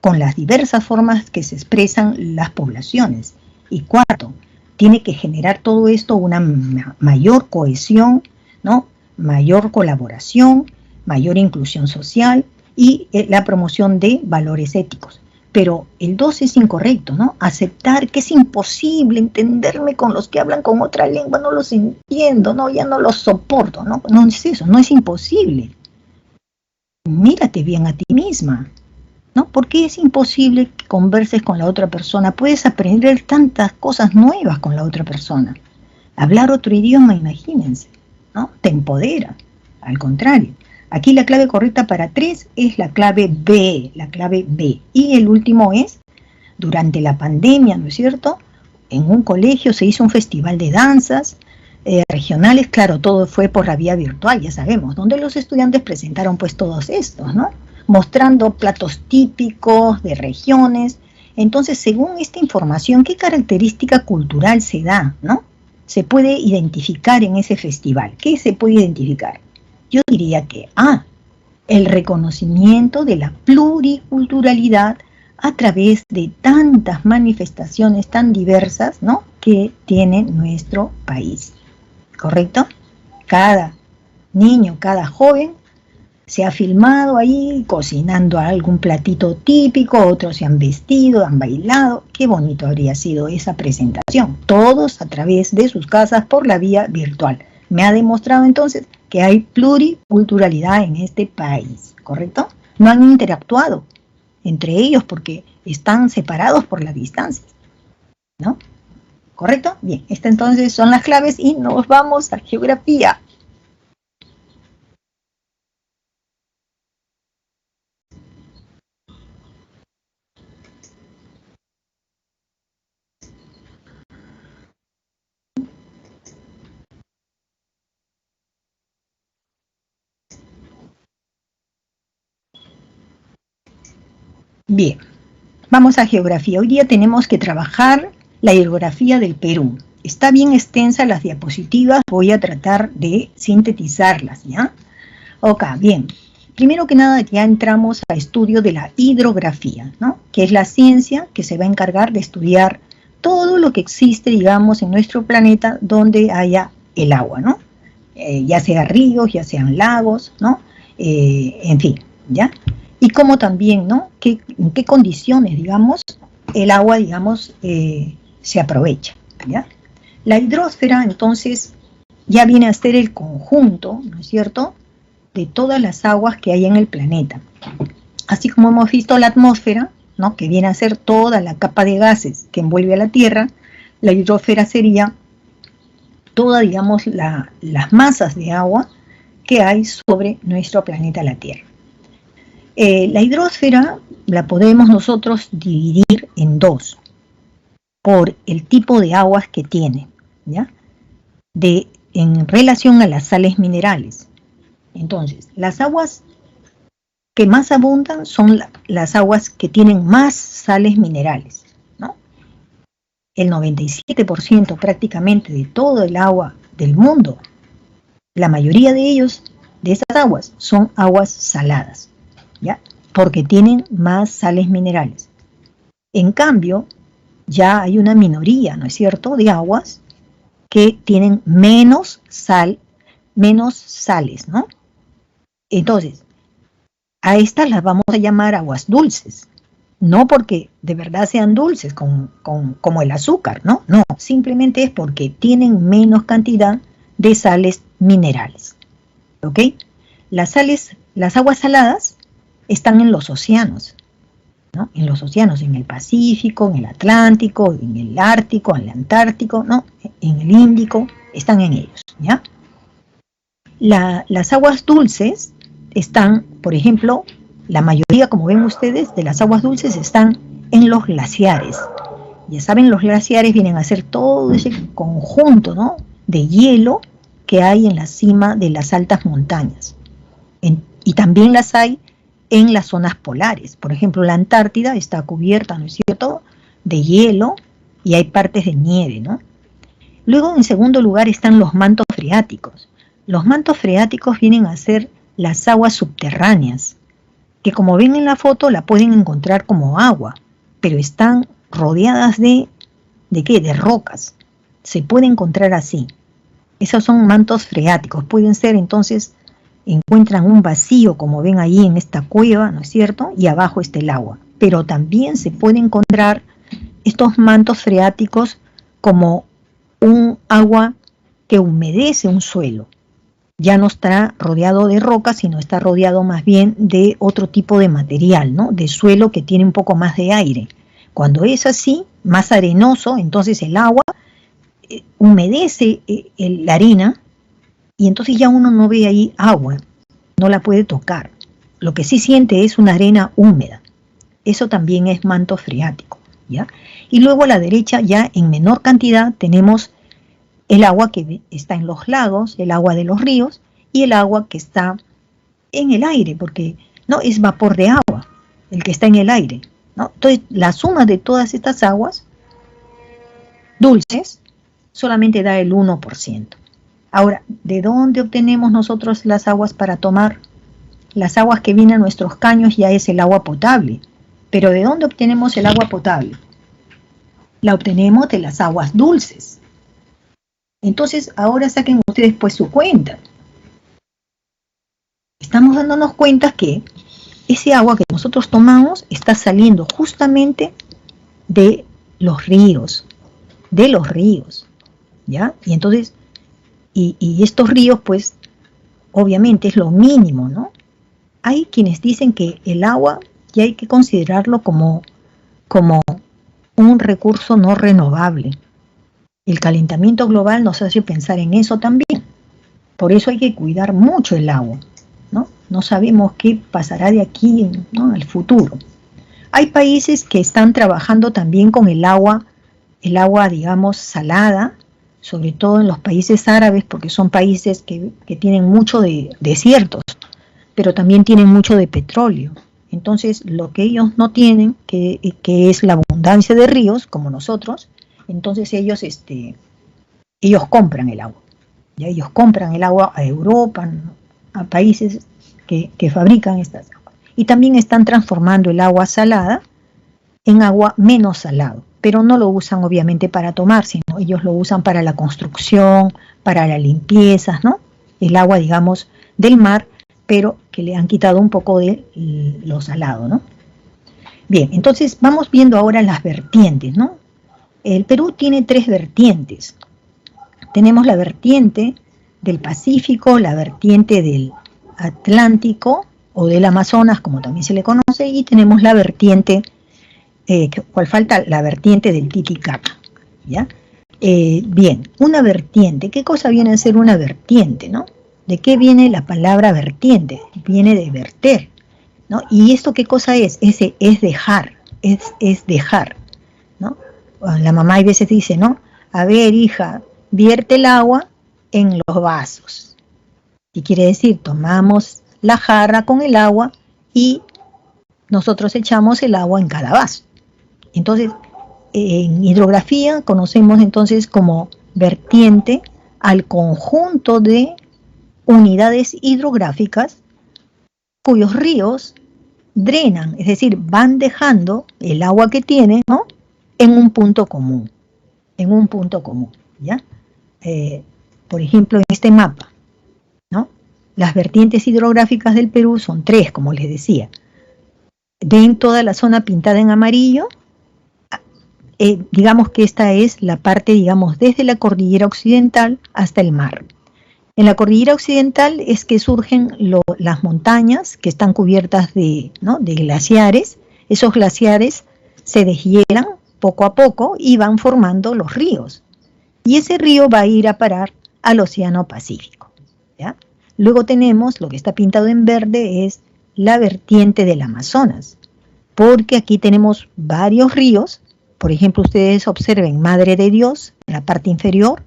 con las diversas formas que se expresan las poblaciones. Y cuarto, tiene que generar todo esto una mayor cohesión, ¿no?, mayor colaboración, mayor inclusión social y la promoción de valores éticos. Pero el 2 es incorrecto, ¿no? Aceptar que es imposible entenderme con los que hablan con otra lengua, no los entiendo, ¿no? Ya no los soporto, ¿no? No es eso, no es imposible. Mírate bien a ti misma, ¿no? ¿Por qué es imposible que converses con la otra persona? Puedes aprender tantas cosas nuevas con la otra persona. Hablar otro idioma, imagínense, ¿no? Te empodera, al contrario. Aquí la clave correcta para 3 es la clave B, la clave B. Y el último es, durante la pandemia, ¿no es cierto?, en un colegio se hizo un festival de danzas regionales, claro, todo fue por la vía virtual, ya sabemos, donde los estudiantes presentaron pues todos estos, ¿no?, mostrando platos típicos de regiones. Entonces, según esta información, ¿qué característica cultural se da, ¿no?, se puede identificar en ese festival? ¿Qué se puede identificar? Yo diría que el reconocimiento de la pluriculturalidad a través de tantas manifestaciones tan diversas, ¿no?, que tiene nuestro país. ¿Correcto? Cada niño, cada joven se ha filmado ahí cocinando algún platito típico, otros se han vestido, han bailado. Qué bonito habría sido esa presentación. Todos a través de sus casas por la vía virtual. Me ha demostrado entonces que hay pluriculturalidad en este país, ¿correcto? No han interactuado entre ellos porque están separados por la distancia, ¿no? ¿Correcto? Bien, estas entonces son las claves y nos vamos a geografía. Bien, vamos a geografía. Hoy día tenemos que trabajar la geografía del Perú. Está bien extensa las diapositivas, voy a tratar de sintetizarlas, ¿ya? Ok, bien. Primero que nada ya entramos al estudio de la hidrografía, ¿no?, que es la ciencia que se va a encargar de estudiar todo lo que existe, digamos, en nuestro planeta donde haya el agua, ¿no? Ya sea ríos, ya sean lagos, ¿no? En fin, ¿ya? Y cómo también, ¿no?, en qué condiciones, digamos, el agua, digamos, se aprovecha, ¿ya? La hidrosfera, entonces, ya viene a ser el conjunto, ¿no es cierto?, de todas las aguas que hay en el planeta. Así como hemos visto la atmósfera, ¿no?, que viene a ser toda la capa de gases que envuelve a la Tierra, la hidrosfera sería todas, digamos, las masas de agua que hay sobre nuestro planeta, la Tierra. La hidrosfera la podemos nosotros dividir en dos, por el tipo de aguas que tiene, ¿ya?, en relación a las sales minerales. Entonces, las aguas que más abundan son las aguas que tienen más sales minerales, ¿no? El 97% prácticamente de todo el agua del mundo, la mayoría de ellos, de esas aguas, son aguas saladas, ¿ya?, porque tienen más sales minerales. En cambio, ya hay una minoría, ¿no es cierto?, de aguas que tienen menos sales, ¿no? Entonces, a estas las vamos a llamar aguas dulces, no porque de verdad sean dulces como el azúcar, ¿no? No, simplemente es porque tienen menos cantidad de sales minerales, ¿ok? Las aguas saladas están en los océanos, ¿no? En los océanos, en el Pacífico, en el Atlántico, en el Ártico, en el Antártico, ¿no?, en el Índico, están en ellos, ¿ya? Las aguas dulces están, por ejemplo, la mayoría, como ven ustedes, de las aguas dulces están en los glaciares. Ya saben, los glaciares vienen a ser todo ese conjunto, ¿no?, de hielo que hay en la cima de las altas montañas. Y también las hay en las zonas polares. Por ejemplo, la Antártida está cubierta, ¿no es cierto?, de hielo y hay partes de nieve, ¿no? Luego, en segundo lugar, están los mantos freáticos. Los mantos freáticos vienen a ser las aguas subterráneas, que como ven en la foto la pueden encontrar como agua, pero están rodeadas ¿de qué? De rocas. Se puede encontrar así. Esos son mantos freáticos. Pueden ser entonces, encuentran un vacío como ven ahí en esta cueva, ¿no es cierto? Y abajo está el agua. Pero también se puede encontrar estos mantos freáticos como un agua que humedece un suelo. Ya no está rodeado de rocas, sino está rodeado más bien de otro tipo de material, ¿no? De suelo que tiene un poco más de aire. Cuando es así, más arenoso, entonces el agua humedece la arena y entonces ya uno no ve ahí agua, no la puede tocar. Lo que sí siente es una arena húmeda. Eso también es manto freático, ¿ya? Y luego a la derecha, ya en menor cantidad, tenemos el agua que está en los lagos, el agua de los ríos y el agua que está en el aire, porque no es vapor de agua el que está en el aire, ¿no? Entonces, la suma de todas estas aguas dulces solamente da el 1%. Ahora, ¿de dónde obtenemos nosotros las aguas para tomar? Las aguas que vienen a nuestros caños ya es el agua potable. Pero ¿de dónde obtenemos el agua potable? La obtenemos de las aguas dulces. Entonces, ahora saquen ustedes pues su cuenta. Estamos dándonos cuenta que ese agua que nosotros tomamos está saliendo justamente de los ríos, ¿ya? Y entonces, y estos ríos, pues, obviamente es lo mínimo, ¿no? Hay quienes dicen que el agua ya hay que considerarlo como un recurso no renovable. El calentamiento global nos hace pensar en eso también. Por eso hay que cuidar mucho el agua, ¿no? No sabemos qué pasará de aquí, ¿no?, al futuro. Hay países que están trabajando también con el agua, digamos, salada, sobre todo en los países árabes, porque son países que tienen mucho de desiertos, pero también tienen mucho de petróleo. Entonces, lo que ellos no tienen, que es la abundancia de ríos, como nosotros, entonces ellos compran el agua. ¿Ya? Ellos compran el agua a Europa, a países que fabrican estas aguas. Y también están transformando el agua salada en agua menos salado, pero no lo usan obviamente para tomar, sino ellos lo usan para la construcción, para la limpieza, ¿no? El agua, digamos, del mar, pero que le han quitado un poco de lo salado, ¿no? Bien, entonces vamos viendo ahora las vertientes, ¿no? El Perú tiene 3 vertientes. Tenemos la vertiente del Pacífico, la vertiente del Atlántico o del Amazonas, como también se le conoce, y tenemos la vertiente, ¿cuál falta? La vertiente del Titicaca, ¿ya? Bien, una vertiente, ¿qué cosa viene a ser una vertiente, no? ¿De qué viene la palabra vertiente? Viene de verter, ¿no? ¿Y esto qué cosa es? Es dejar, es dejar, ¿no? La mamá a veces dice, ¿no? A ver, hija, vierte el agua en los vasos. Y quiere decir, tomamos la jarra con el agua y nosotros echamos el agua en cada vaso. Entonces, en hidrografía conocemos entonces como vertiente al conjunto de unidades hidrográficas cuyos ríos drenan, es decir, van dejando el agua que tienen, ¿no?, en un punto común, ¿ya? Por ejemplo, en este mapa, ¿no?, las vertientes hidrográficas del Perú son 3, como les decía. Ven toda la zona pintada en amarillo, digamos que esta es la parte, digamos, desde la cordillera occidental hasta el mar. En la cordillera occidental es que surgen las montañas que están cubiertas de glaciares. Esos glaciares se deshielan poco a poco y van formando los ríos. Y ese río va a ir a parar al Océano Pacífico, ¿ya? Luego tenemos, lo que está pintado en verde es la vertiente del Amazonas, porque aquí tenemos varios ríos. Por ejemplo, ustedes observen Madre de Dios, en la parte inferior,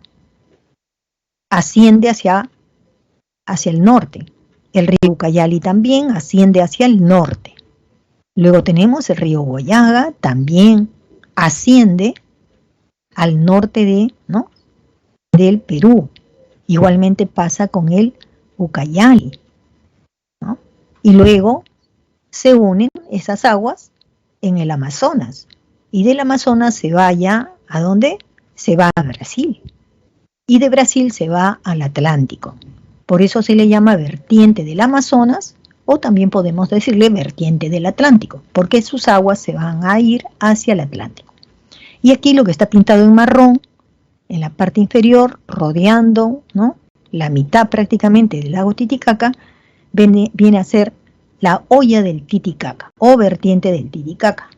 asciende hacia el norte. El río Ucayali también asciende hacia el norte. Luego tenemos el río Huallaga, también asciende al norte del Perú. Igualmente pasa con el Ucayali, ¿no? Y luego se unen esas aguas en el Amazonas. Y del Amazonas se va ya, ¿a dónde? Se va a Brasil. Y de Brasil se va al Atlántico. Por eso se le llama vertiente del Amazonas, o también podemos decirle vertiente del Atlántico, porque sus aguas se van a ir hacia el Atlántico. Y aquí lo que está pintado en marrón, en la parte inferior, rodeando, ¿no?, la mitad prácticamente del lago Titicaca, viene a ser la hoya del Titicaca, o vertiente del Titicaca.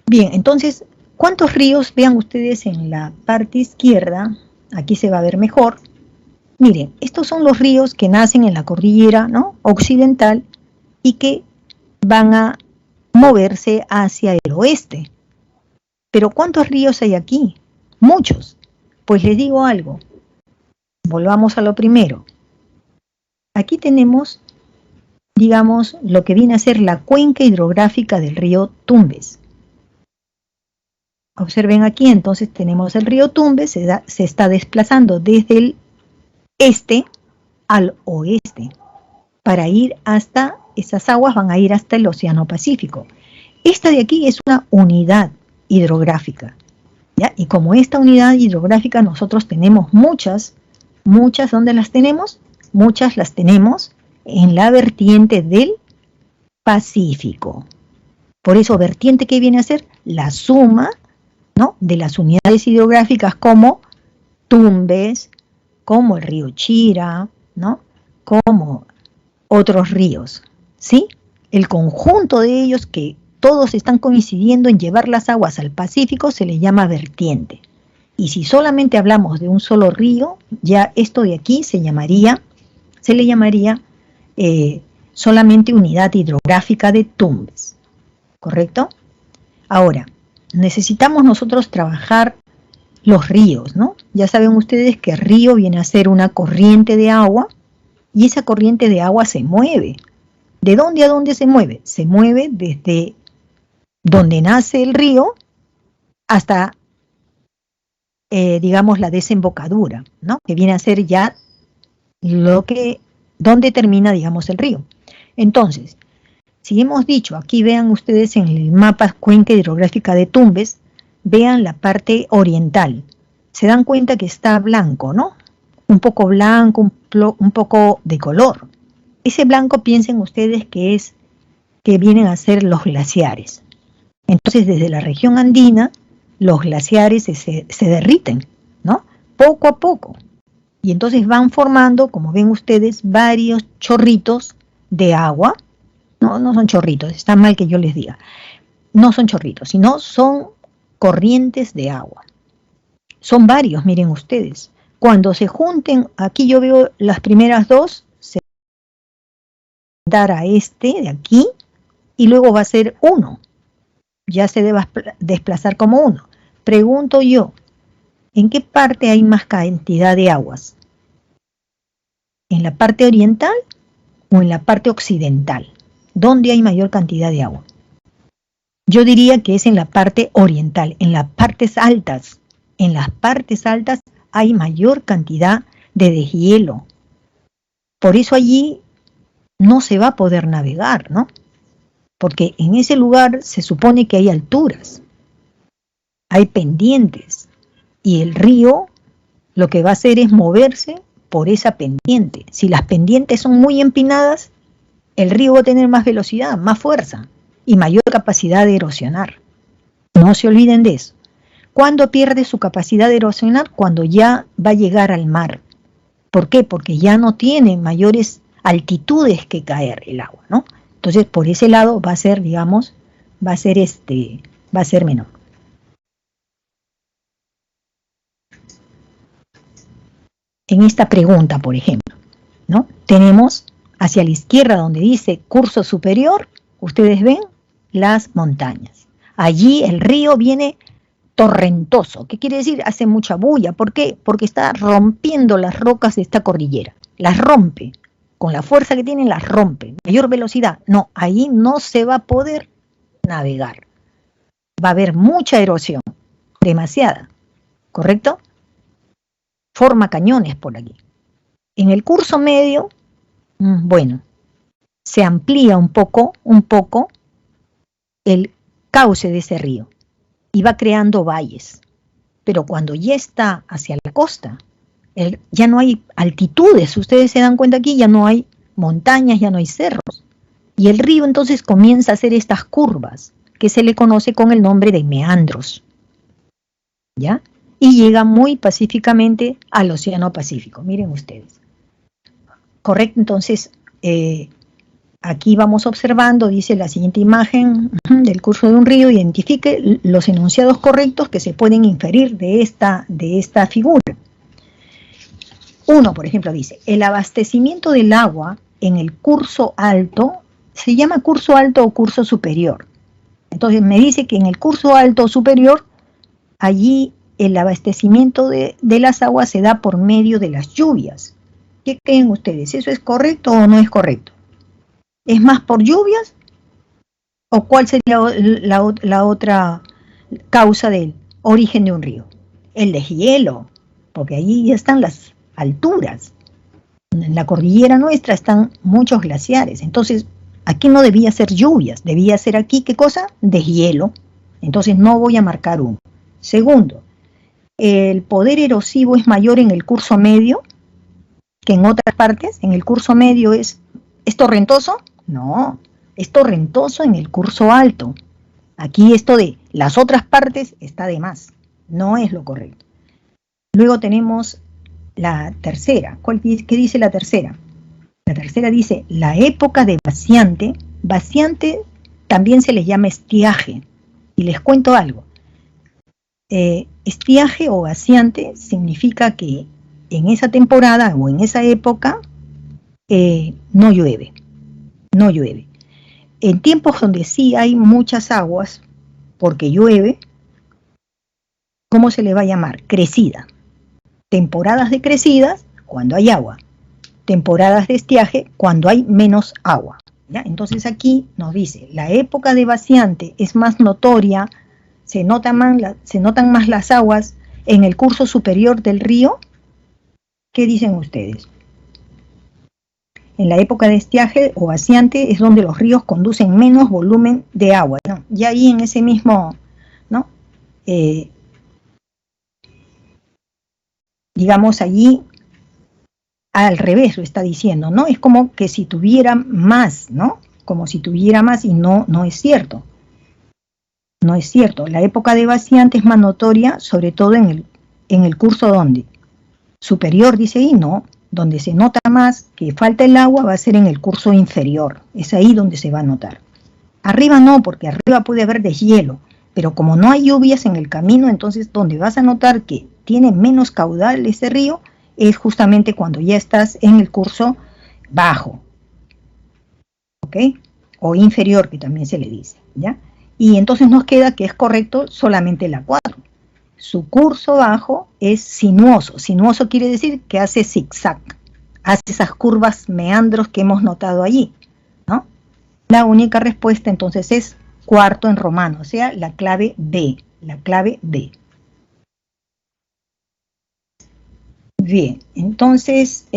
Bien, entonces, ¿cuántos ríos? Vean ustedes en la parte izquierda, aquí se va a ver mejor. Miren, estos son los ríos que nacen en la cordillera, ¿no?, occidental, y que van a moverse hacia el oeste. Pero ¿cuántos ríos hay aquí? Muchos. Pues les digo algo. Volvamos a lo primero. Aquí tenemos, digamos, lo que viene a ser la cuenca hidrográfica del río Tumbes. Observen aquí, entonces tenemos el río Tumbes, se está desplazando desde el este al oeste. Para ir hasta, esas aguas van a ir hasta el Océano Pacífico. Esta de aquí es una unidad hidrográfica, ¿ya? Y como esta unidad hidrográfica nosotros tenemos muchas, ¿dónde las tenemos? Muchas las tenemos en la vertiente del Pacífico. Por eso, vertiente, ¿qué viene a ser? La suma, ¿no?, de las unidades hidrográficas como Tumbes, como el río Chira, ¿no?, como otros ríos, ¿sí? El conjunto de ellos, que todos están coincidiendo en llevar las aguas al Pacífico, se le llama vertiente. Y si solamente hablamos de un solo río, ya esto de aquí se le llamaría solamente unidad hidrográfica de Tumbes, ¿correcto? Ahora, necesitamos nosotros trabajar los ríos, ¿no? Ya saben ustedes que el río viene a ser una corriente de agua, y esa corriente de agua se mueve. ¿De dónde a dónde se mueve? Se mueve desde donde nace el río hasta, digamos, la desembocadura, ¿no?, que viene a ser ya donde termina, digamos, el río. Entonces, si hemos dicho, aquí vean ustedes en el mapa cuenca hidrográfica de Tumbes, vean la parte oriental. Se dan cuenta que está blanco, ¿no? Un poco blanco, un poco de color. Ese blanco, piensen ustedes que vienen a ser los glaciares. Entonces, desde la región andina, los glaciares se derriten, ¿no?, poco a poco. Y entonces van formando, como ven ustedes, varios chorritos de agua. No son chorritos, está mal que yo les diga. No son chorritos, sino son corrientes de agua. Son varios, miren ustedes. Cuando se junten, aquí yo veo las primeras dos, se va a dar a este de aquí, y luego va a ser uno. Ya se debe desplazar como uno. Pregunto yo, ¿en qué parte hay más cantidad de aguas? ¿En la parte oriental o en la parte occidental? ¿Dónde hay mayor cantidad de agua? Yo diría que es en la parte oriental, en las partes altas. En las partes altas hay mayor cantidad de deshielo. Por eso allí no se va a poder navegar, ¿no? Porque en ese lugar se supone que hay alturas, hay pendientes, y el río lo que va a hacer es moverse por esa pendiente. Si las pendientes son muy empinadas, el río va a tener más velocidad, más fuerza y mayor capacidad de erosionar. No se olviden de eso. ¿Cuándo pierde su capacidad de erosionar? Cuando ya va a llegar al mar. ¿Por qué? Porque ya no tiene mayores altitudes que caer el agua, ¿no? Entonces, por ese lado va a ser, digamos, va a ser menor. En esta pregunta, por ejemplo, ¿no?, tenemos hacia la izquierda donde dice curso superior, ustedes ven las montañas. Allí el río viene torrentoso. ¿Qué quiere decir? Hace mucha bulla. ¿Por qué? Porque está rompiendo las rocas de esta cordillera. Las rompe. Con la fuerza que tiene, las rompe. Mayor velocidad. No, ahí no se va a poder navegar. Va a haber mucha erosión. Demasiada. ¿Correcto? Forma cañones por aquí. En el curso medio, bueno, se amplía un poco el cauce de ese río y va creando valles. Pero cuando ya está hacia la costa, ya no hay altitudes. Ustedes se dan cuenta aquí, ya no hay montañas, ya no hay cerros. Y el río entonces comienza a hacer estas curvas, que se le conoce con el nombre de meandros. ¿Ya? Y llega muy pacíficamente al Océano Pacífico. Miren ustedes. Correcto, entonces aquí vamos observando, dice la siguiente imagen del curso de un río, identifique los enunciados correctos que se pueden inferir de esta figura. Uno, por ejemplo, dice, el abastecimiento del agua en el curso alto, se llama curso alto o curso superior. Entonces me dice que en el curso alto o superior, allí el abastecimiento de las aguas se da por medio de las lluvias. ¿Qué creen ustedes? ¿Eso es correcto o no es correcto? ¿Es más por lluvias? ¿O cuál sería la otra causa del origen de un río? El deshielo, porque allí ya están las alturas. En la cordillera nuestra están muchos glaciares. Entonces, aquí no debía ser lluvias, debía ser aquí, ¿qué cosa? Deshielo. Entonces no voy a marcar uno. Segundo, el poder erosivo es mayor en el curso medio que en otras partes. En el curso medio ¿es torrentoso? No, es torrentoso en el curso alto. Aquí esto de las otras partes está de más, no es lo correcto. Luego tenemos la tercera. ¿Qué dice la tercera? La tercera dice, la época de vaciante también se le llama estiaje. Y les cuento algo. Estiaje o vaciante significa que en esa temporada o en esa época no llueve. No llueve. En tiempos donde sí hay muchas aguas, porque llueve, ¿cómo se le va a llamar? Crecida. Temporadas de crecidas, cuando hay agua. Temporadas de estiaje, cuando hay menos agua. ¿Ya? Entonces aquí nos dice, la época de vaciante es más notoria, se notan más las aguas en el curso superior del río. ¿Qué dicen ustedes? En la época de estiaje o vaciante es donde los ríos conducen menos volumen de agua, ¿no? Y ahí en ese mismo, ¿no? Digamos allí, al revés lo está diciendo, ¿no? Es como que si tuviera más, ¿no? Como si tuviera más y no es cierto. No es cierto. La época de vaciante es más notoria, sobre todo en el curso donde superior, dice ahí, no. Donde se nota más que falta el agua va a ser en el curso inferior. Es ahí donde se va a notar. Arriba no, porque arriba puede haber deshielo. Pero como no hay lluvias en el camino, entonces donde vas a notar que tiene menos caudal ese río es justamente cuando ya estás en el curso bajo. ¿Ok? O inferior, que también se le dice. ¿Ya? Y entonces nos queda que es correcto solamente la 4. Su curso bajo es sinuoso. Sinuoso quiere decir que hace zigzag. Hace esas curvas, meandros que hemos notado allí, ¿no? La única respuesta entonces es cuarto en romano, o sea, la clave B. La clave B. Bien, entonces,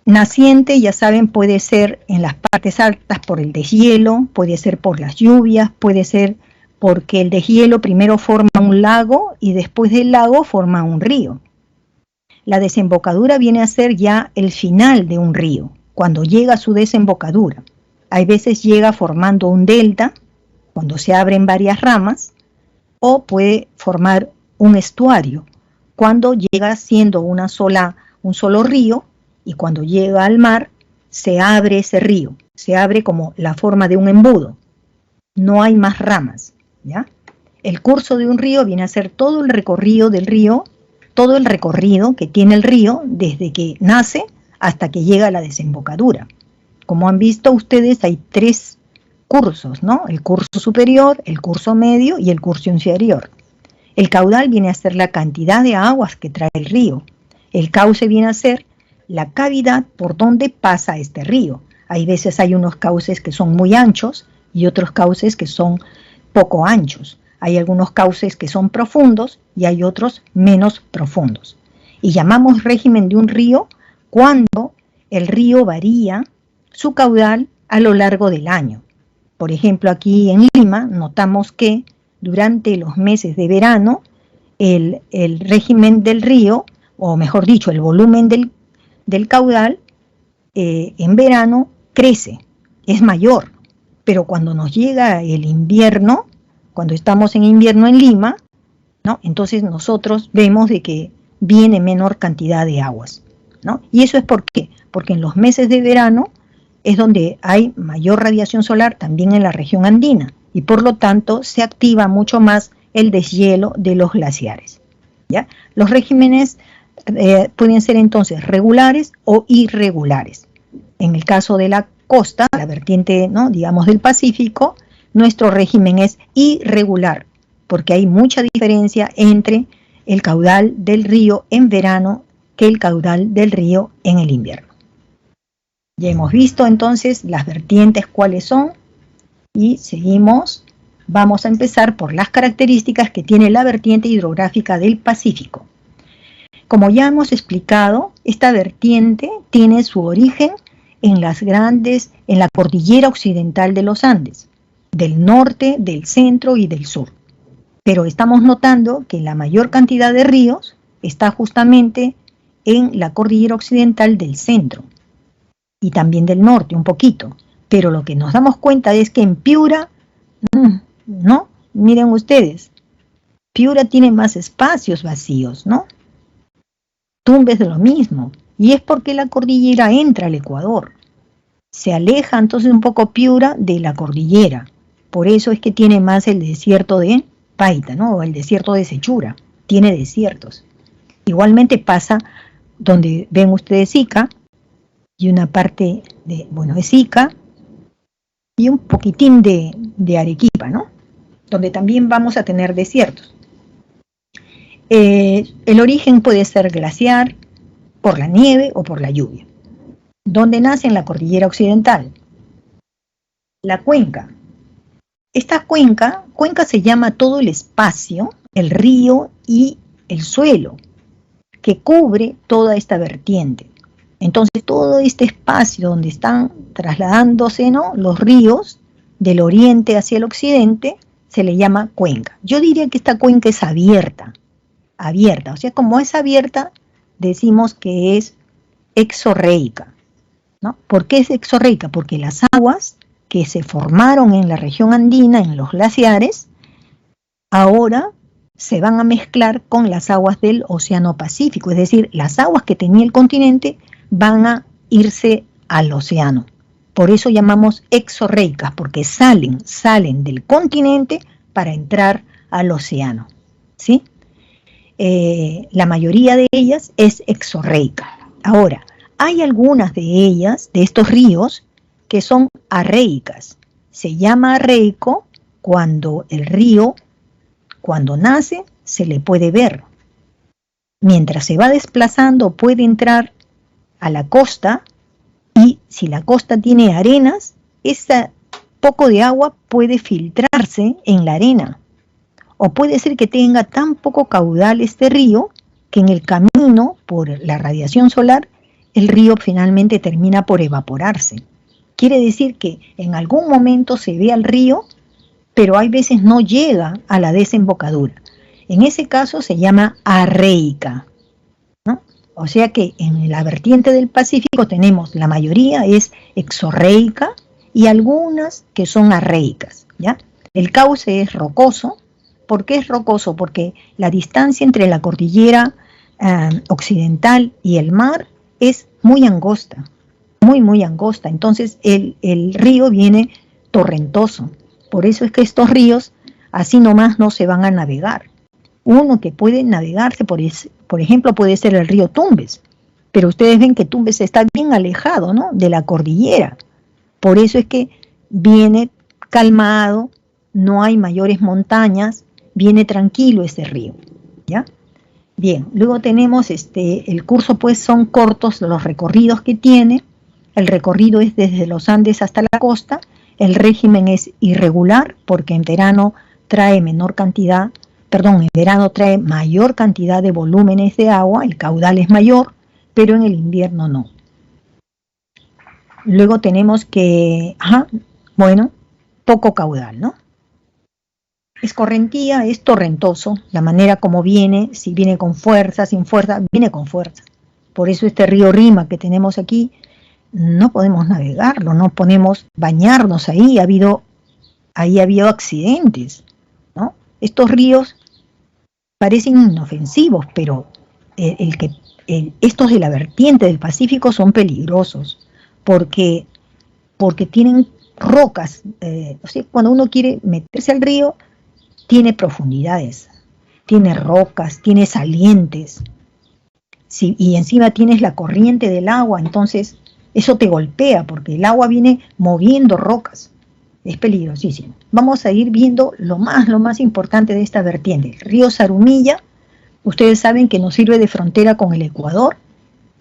naciente, ya saben, puede ser en las partes altas por el deshielo, puede ser por las lluvias, puede ser porque el deshielo primero forma un lago y después del lago forma un río. La desembocadura viene a ser ya el final de un río, cuando llega a su desembocadura. Hay veces llega formando un delta, cuando se abren varias ramas, o puede formar un estuario, cuando llega siendo un solo río, y cuando llega al mar, se abre ese río, se abre como la forma de un embudo. No hay más ramas. ¿Ya? El curso de un río viene a ser todo el recorrido del río, todo el recorrido que tiene el río desde que nace hasta que llega a la desembocadura. Como han visto ustedes, hay 3 cursos, ¿no? El curso superior, el curso medio y el curso inferior. El caudal viene a ser la cantidad de aguas que trae el río. El cauce viene a ser la cavidad por donde pasa este río. Hay veces hay unos cauces que son muy anchos y otros cauces que son poco anchos. Hay algunos cauces que son profundos y hay otros menos profundos. Y llamamos régimen de un río cuando el río varía su caudal a lo largo del año. Por ejemplo, aquí en Lima notamos que durante los meses de verano el régimen del río, o mejor dicho, el volumen del caudal en verano crece, es mayor. Pero cuando nos llega el invierno, cuando estamos en invierno en Lima, ¿no? Entonces nosotros vemos de que viene menor cantidad de aguas, ¿no? Y eso es ¿por qué? Porque en los meses de verano es donde hay mayor radiación solar también en la región andina y por lo tanto se activa mucho más el deshielo de los glaciares, ¿ya? Los regímenes pueden ser entonces regulares o irregulares. En el caso de la costa, la vertiente, ¿no?, digamos del Pacífico, nuestro régimen es irregular, porque hay mucha diferencia entre el caudal del río en verano que el caudal del río en el invierno. Ya hemos visto entonces las vertientes cuáles son y seguimos. Vamos a empezar por las características que tiene la vertiente hidrográfica del Pacífico. Como ya hemos explicado, esta vertiente tiene su origen en la cordillera occidental de los Andes, del norte, del centro y del sur. Pero estamos notando que la mayor cantidad de ríos está justamente en la cordillera occidental del centro y también del norte un poquito. Pero lo que nos damos cuenta es que en Piura, no, miren ustedes, Piura tiene más espacios vacíos, ¿no? Tumbes de lo mismo, y es porque la cordillera entra al Ecuador. Se aleja entonces un poco Piura de la cordillera, por eso es que tiene más el desierto de Paita, ¿no? O el desierto de Sechura, tiene desiertos. Igualmente pasa donde ven ustedes Ica, y una parte de, es Ica, y un poquitín de Arequipa, ¿no? Donde también vamos a tener desiertos. El origen puede ser glaciar, por la nieve o por la lluvia. ¿Dónde nace? En la cordillera occidental. La cuenca. Esta cuenca se llama todo el espacio, el río y el suelo, que cubre toda esta vertiente. Entonces todo este espacio donde están trasladándose, ¿no?, los ríos del oriente hacia el occidente, se le llama cuenca. Yo diría que esta cuenca es abierta, o sea, como es abierta, decimos que es exorreica, ¿no? ¿Por qué es exorreica? Porque las aguas que se formaron en la región andina, en los glaciares, ahora se van a mezclar con las aguas del Océano Pacífico, es decir, las aguas que tenía el continente van a irse al océano. Por eso llamamos exorreicas, porque salen del continente para entrar al océano, ¿sí? La mayoría de ellas es exorreica. Ahora, hay algunas de ellas, de estos ríos, que son arreicas. Se llama arreico cuando el río, cuando nace, se le puede ver. Mientras se va desplazando, puede entrar a la costa, y si la costa tiene arenas, ese poco de agua puede filtrarse en la arena. O puede ser que tenga tan poco caudal este río que en el camino, por la radiación solar, el río finalmente termina por evaporarse. Quiere decir que en algún momento se ve al río, pero hay veces no llega a la desembocadura. En ese caso se llama arreica, ¿no? O sea que en la vertiente del Pacífico tenemos, la mayoría es exorreica y algunas que son arreicas, ¿ya? El cauce es rocoso. ¿Por qué es rocoso? Porque la distancia entre la cordillera occidental y el mar es muy angosta, muy angosta. Entonces el río viene torrentoso. Por eso es que estos ríos así nomás no se van a navegar. Uno que puede navegarse, por ejemplo, puede ser el río Tumbes. Pero ustedes ven que Tumbes está bien alejado, ¿no?, de la cordillera. Por eso es que viene calmado, no hay mayores montañas, viene tranquilo este río, ¿ya? Bien, luego tenemos el curso, pues son cortos los recorridos que tiene. El recorrido es desde los Andes hasta la costa. El régimen es irregular porque en verano trae en verano trae mayor cantidad de volúmenes de agua, el caudal es mayor, pero en el invierno no. Luego tenemos que, poco caudal, ¿no? Escorrentía es torrentoso, la manera como viene, si viene con fuerza, sin fuerza, viene con fuerza. Por eso este río Rima que tenemos aquí, no podemos navegarlo, no podemos bañarnos ahí, ha habido accidentes, ¿no? Estos ríos parecen inofensivos, pero estos de la vertiente del Pacífico son peligrosos, porque tienen rocas, o sea, cuando uno quiere meterse al río, tiene profundidades, tiene rocas, tiene salientes, y encima tienes la corriente del agua, entonces eso te golpea porque el agua viene moviendo rocas, es peligrosísimo. Vamos a ir viendo lo más importante de esta vertiente. El río Zarumilla, ustedes saben que nos sirve de frontera con el Ecuador,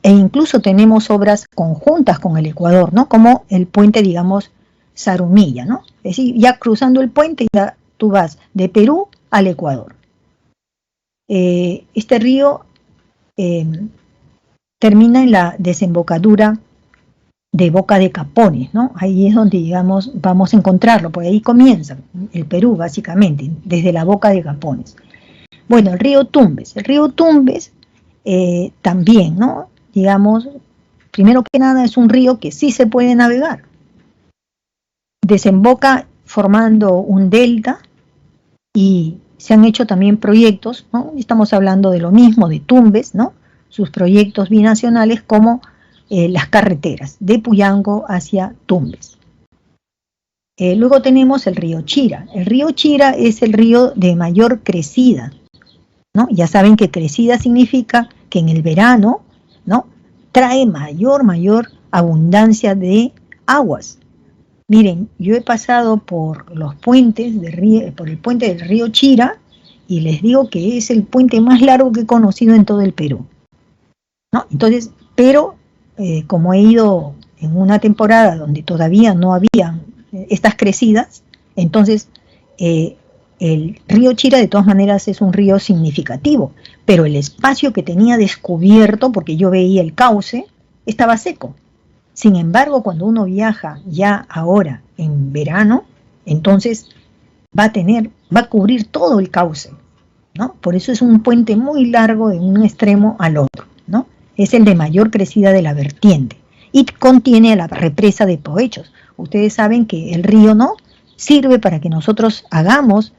e incluso tenemos obras conjuntas con el Ecuador, ¿no? Como el puente, digamos, Zarumilla, ¿no? Es decir, ya cruzando el puente, ya tú vas de Perú al Ecuador. Este río termina en la desembocadura de Boca de Capones, ¿no? Ahí es donde, digamos, vamos a encontrarlo, porque ahí comienza el Perú, básicamente, desde la Boca de Capones. Bueno, el río Tumbes también, ¿no? Digamos, primero que nada es un río que sí se puede navegar. Desemboca formando un delta y se han hecho también proyectos, ¿no? Estamos hablando de lo mismo, de Tumbes, ¿no? Sus proyectos binacionales como las carreteras de Puyango hacia Tumbes. Luego tenemos el río Chira. El río Chira es el río de mayor crecida, ¿no? Ya saben que crecida significa que en el verano, ¿no? Trae mayor abundancia de aguas. Miren, yo he pasado por los puentes por el puente del río Chira y les digo que es el puente más largo que he conocido en todo el Perú, ¿no? Entonces, pero como he ido en una temporada donde todavía no había estas crecidas, entonces el río Chira de todas maneras es un río significativo, pero el espacio que tenía descubierto, porque yo veía el cauce, estaba seco. Sin embargo, cuando uno viaja ya ahora en verano, entonces va a cubrir todo el cauce, ¿no? Por eso es un puente muy largo de un extremo al otro, ¿no? Es el de mayor crecida de la vertiente y contiene a la represa de Poechos. Ustedes saben que el río, ¿no?, sirve para que nosotros hagamos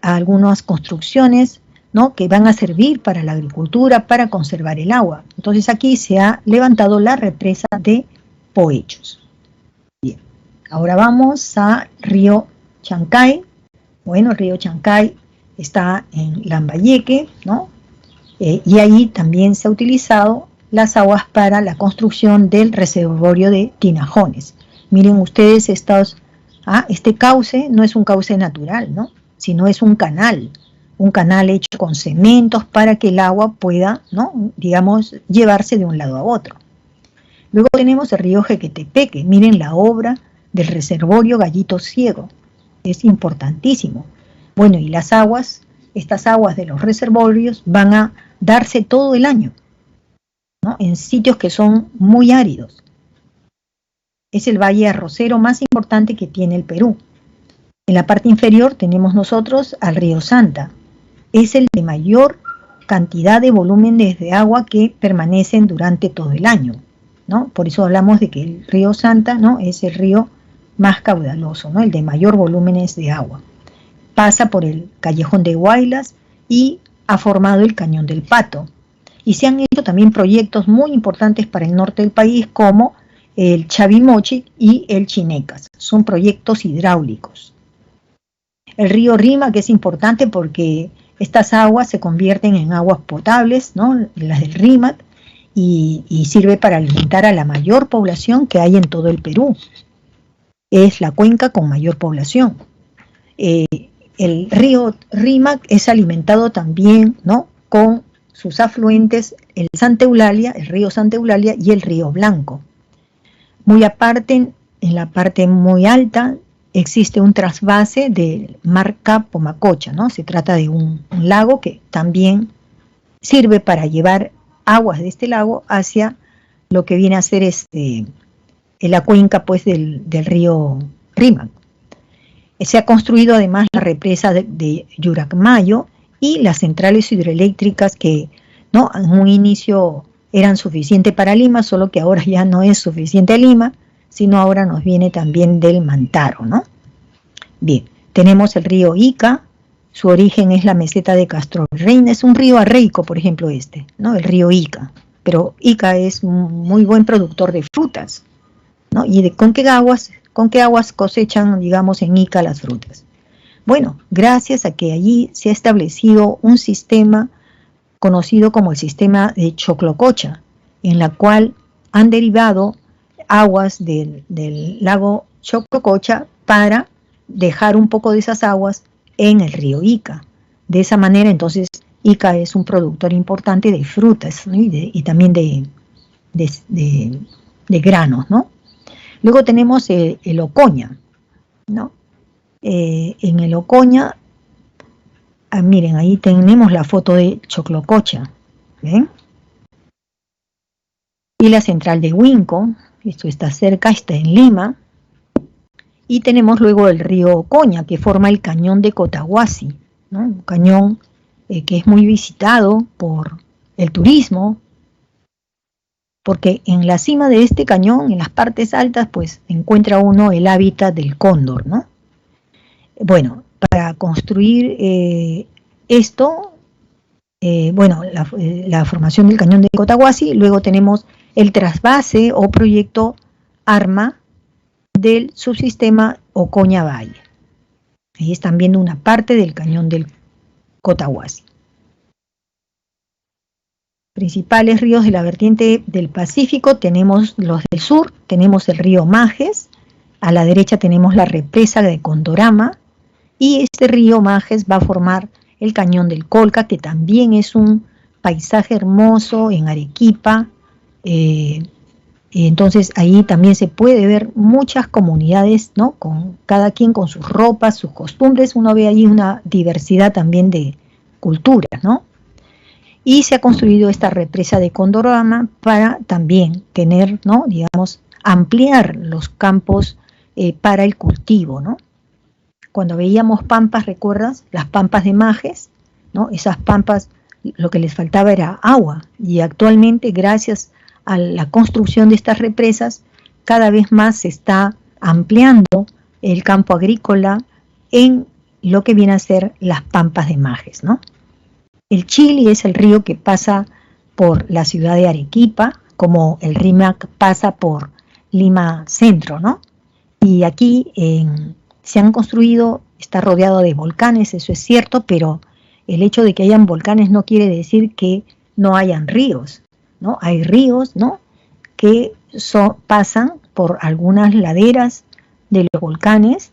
algunas construcciones, ¿no?, que van a servir para la agricultura, para conservar el agua. Entonces aquí se ha levantado la represa de Poechos. Bien, ahora vamos a río Chancay. Bueno, el río Chancay está en Lambayeque, ¿no? Y ahí también se ha utilizado las aguas para la construcción del reservorio de Tinajones. Miren ustedes este cauce no es un cauce natural, ¿no?, sino es un canal hecho con cementos para que el agua pueda, ¿no?, digamos, llevarse de un lado a otro. Luego tenemos el río Jequetepeque. Miren la obra del reservorio Gallito Ciego, es importantísimo. Bueno, y estas aguas de los reservorios van a darse todo el año, ¿no?, en sitios que son muy áridos. Es el valle arrocero más importante que tiene el Perú. En la parte inferior tenemos nosotros al río Santa. Es el de mayor cantidad de volúmenes de agua que permanecen durante todo el año, ¿no? Por eso hablamos de que el río Santa, ¿no?, es el río más caudaloso, ¿no?, el de mayor volúmenes de agua. Pasa por el Callejón de Huaylas y ha formado el Cañón del Pato. Y se han hecho también proyectos muy importantes para el norte del país como el Chavimochi y el Chinecas. Son proyectos hidráulicos. El río Rima, que es importante porque estas aguas se convierten en aguas potables, ¿no?, las del Rímac, y sirve para alimentar a la mayor población que hay en todo el Perú. Es la cuenca con mayor población. el río Rímac es alimentado también, ¿no?, con sus afluentes, el Santa Eulalia, el río Santa Eulalia y el río Blanco. Muy aparte, en la parte muy alta, existe un trasvase del mar Pomacocha, ¿no? Se trata de un lago que también sirve para llevar aguas de este lago hacia lo que viene a ser la cuenca, pues, del río Rímac. Se ha construido además la represa de Lluracmayo y las centrales hidroeléctricas que, ¿no?, en un inicio eran suficientes para Lima, solo que ahora ya no es suficiente a Lima, sino ahora nos viene también del Mantaro, ¿no? Bien, tenemos el río Ica, su origen es la meseta de Castro Reina, es un río arreico, por ejemplo, ¿no?, el río Ica, pero Ica es un muy buen productor de frutas, ¿no? ¿Y con qué aguas cosechan, digamos, en Ica las frutas? Bueno, gracias a que allí se ha establecido un sistema conocido como el sistema de Choclococha, en la cual han derivado aguas del lago Choclococha para dejar un poco de esas aguas en el río Ica. De esa manera, entonces, Ica es un productor importante de frutas, ¿no?, y también de granos, ¿no? Luego tenemos el Ocoña, ¿no? En el Ocoña, miren, ahí tenemos la foto de Choclococha, ¿ven? Y la central de Huinco, esto está cerca, está en Lima. Y tenemos luego el río Ocoña, que forma el cañón de Cotahuasi, ¿no? Un cañón que es muy visitado por el turismo, porque en la cima de este cañón, en las partes altas, pues encuentra uno el hábitat del cóndor, ¿no? Bueno, para construir esto, bueno, la formación del cañón de Cotahuasi, luego tenemos el trasvase o proyecto ARMA del subsistema Ocoña Valle. Ahí están viendo una parte del cañón del Cotahuasi. Principales ríos de la vertiente del Pacífico, tenemos los del sur, tenemos el río Majes, a la derecha tenemos la represa de Condorama, y este río Majes va a formar el cañón del Colca, que también es un paisaje hermoso en Arequipa. Entonces ahí también se puede ver muchas comunidades, ¿no?, con cada quien con sus ropas, sus costumbres. Uno ve ahí una diversidad también de culturas, ¿no? Y se ha construido esta represa de Condorama para también tener, ¿no?, digamos, ampliar los campos para el cultivo, ¿no? Cuando veíamos pampas, ¿recuerdas? Las pampas de Majes, ¿no? Esas pampas, lo que les faltaba era agua, y actualmente, gracias a la construcción de estas represas, cada vez más se está ampliando el campo agrícola en lo que viene a ser las pampas de Majes, ¿no? El Chili es el río que pasa por la ciudad de Arequipa, como el Rímac pasa por Lima Centro, ¿no? Y aquí se han construido, está rodeado de volcanes, eso es cierto, pero el hecho de que hayan volcanes no quiere decir que no hayan ríos, ¿no? Hay ríos, ¿no?, que pasan por algunas laderas de los volcanes,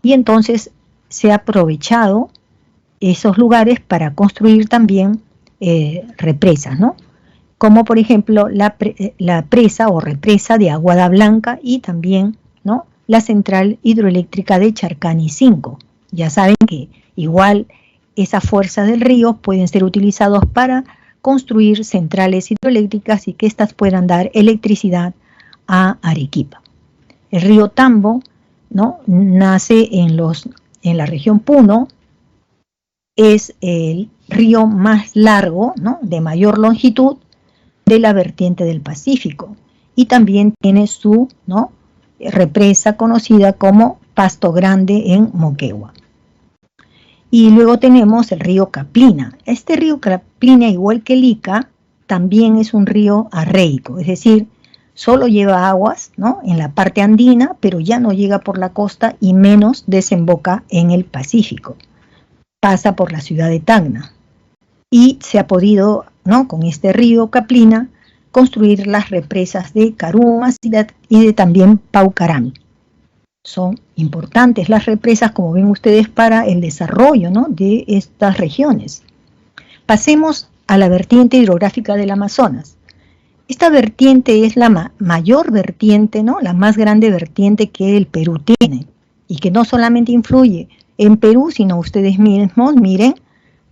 y entonces se ha aprovechado esos lugares para construir también represas, ¿no? Como por ejemplo la presa o represa de Aguada Blanca, y también, ¿no?, la central hidroeléctrica de Charcani 5. Ya saben que igual esas fuerzas del río pueden ser utilizadas para construir centrales hidroeléctricas y que éstas puedan dar electricidad a Arequipa. El río Tambo, ¿no?, nace en la región Puno, es el río más largo, ¿no?, de mayor longitud de la vertiente del Pacífico, y también tiene su, ¿no?, represa conocida como Pasto Grande en Moquegua. Y luego tenemos el río Caplina. Este río Caplina, igual que el Ica, también es un río arreico, es decir, solo lleva aguas, ¿no?, en la parte andina, pero ya no llega por la costa y menos desemboca en el Pacífico. Pasa por la ciudad de Tacna. Y se ha podido, ¿no?, con este río Caplina, construir las represas de Carumas y de también Paucarán. Son importantes las represas, como ven ustedes, para el desarrollo, ¿no?, de estas regiones. Pasemos a la vertiente hidrográfica del Amazonas. Esta vertiente es la mayor vertiente, ¿no?, la más grande vertiente que el Perú tiene, y que no solamente influye en Perú, sino ustedes mismos miren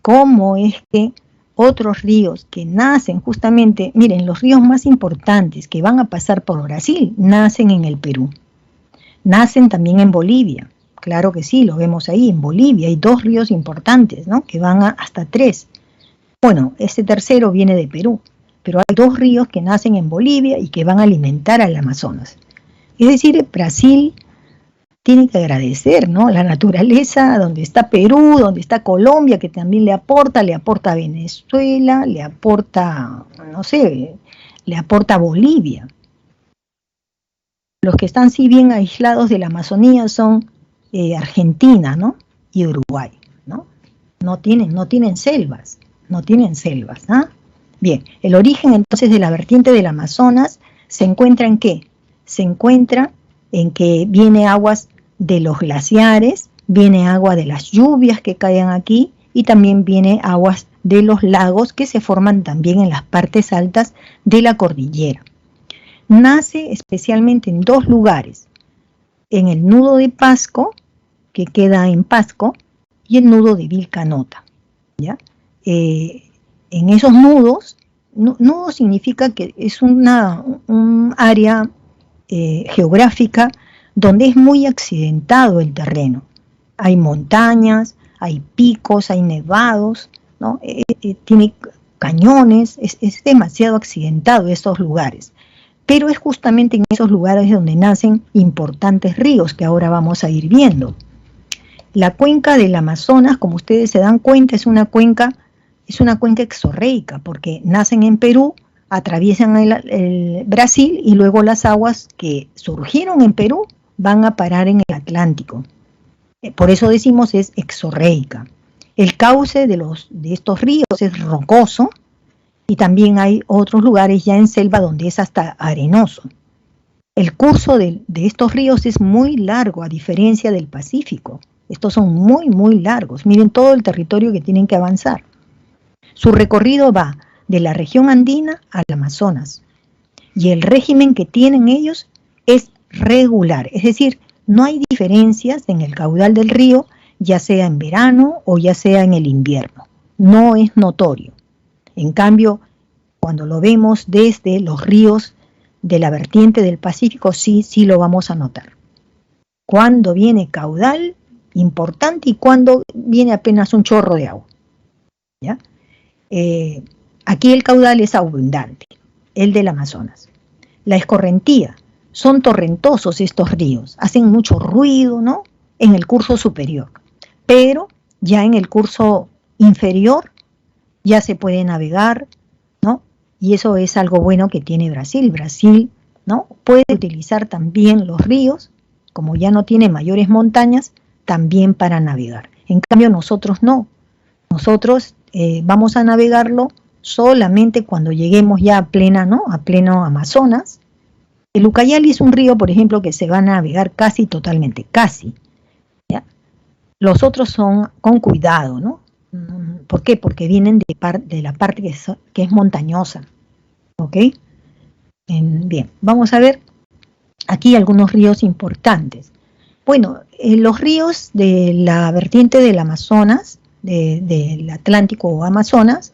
cómo es que otros ríos que nacen justamente, miren, los ríos más importantes que van a pasar por Brasil nacen en el Perú. Nacen también en Bolivia, claro que sí, lo vemos ahí, en Bolivia hay 2 ríos importantes, ¿no?, que van hasta 3. Bueno, este tercero viene de Perú, pero hay 2 ríos que nacen en Bolivia y que van a alimentar al Amazonas. Es decir, Brasil tiene que agradecer, ¿no?, la naturaleza, donde está Perú, donde está Colombia, que también le aporta a Venezuela, le aporta, no sé, le aporta a Bolivia. Los que están sí bien aislados de la Amazonía son Argentina, ¿no?, y Uruguay, ¿no? No tienen selvas, ¿ah? Bien, el origen entonces de la vertiente del Amazonas se encuentra en ¿qué? Se encuentra en que viene aguas de los glaciares, viene agua de las lluvias que caen aquí y también viene aguas de los lagos que se forman también en las partes altas de la cordillera. Nace especialmente en 2 lugares, en el nudo de Pasco, que queda en Pasco, y el nudo de Vilcanota, ¿ya? En esos nudos, nudo significa que es un área geográfica donde es muy accidentado el terreno. Hay montañas, hay picos, hay nevados, ¿no? Tiene cañones, es demasiado accidentado estos lugares. Pero es justamente en esos lugares donde nacen importantes ríos que ahora vamos a ir viendo. La cuenca del Amazonas, como ustedes se dan cuenta, es una cuenca exorreica, porque nacen en Perú, atraviesan el Brasil y luego las aguas que surgieron en Perú van a parar en el Atlántico. Por eso decimos es exorreica. El cauce de estos ríos es rocoso y también hay otros lugares ya en selva donde es hasta arenoso. El curso de estos ríos es muy largo, a diferencia del Pacífico. Estos son muy, muy largos. Miren todo el territorio que tienen que avanzar. Su recorrido va de la región andina al Amazonas. Y el régimen que tienen ellos es regular. Es decir, no hay diferencias en el caudal del río, ya sea en verano o ya sea en el invierno. No es notorio. En cambio, cuando lo vemos desde los ríos de la vertiente del Pacífico, sí lo vamos a notar. Cuando viene caudal importante y cuando viene apenas un chorro de agua, ¿ya? Aquí el caudal es abundante, el del Amazonas. La escorrentía, son torrentosos estos ríos, hacen mucho ruido, ¿no?, en el curso superior, pero ya en el curso inferior ya se puede navegar, ¿no? Y eso es algo bueno que tiene Brasil. Brasil, ¿no?, puede utilizar también los ríos, como ya no tiene mayores montañas, también para navegar. En cambio nosotros no. Nosotros vamos a navegarlo solamente cuando lleguemos ya a pleno Amazonas. El Ucayali es un río, por ejemplo, que se va a navegar casi totalmente, casi, ¿ya? Los otros son con cuidado, ¿no? ¿Por qué? Porque vienen de la parte que es montañosa, ¿ok? Bien, vamos a ver aquí algunos ríos importantes. Bueno, los ríos de la vertiente del Amazonas, del Atlántico o Amazonas,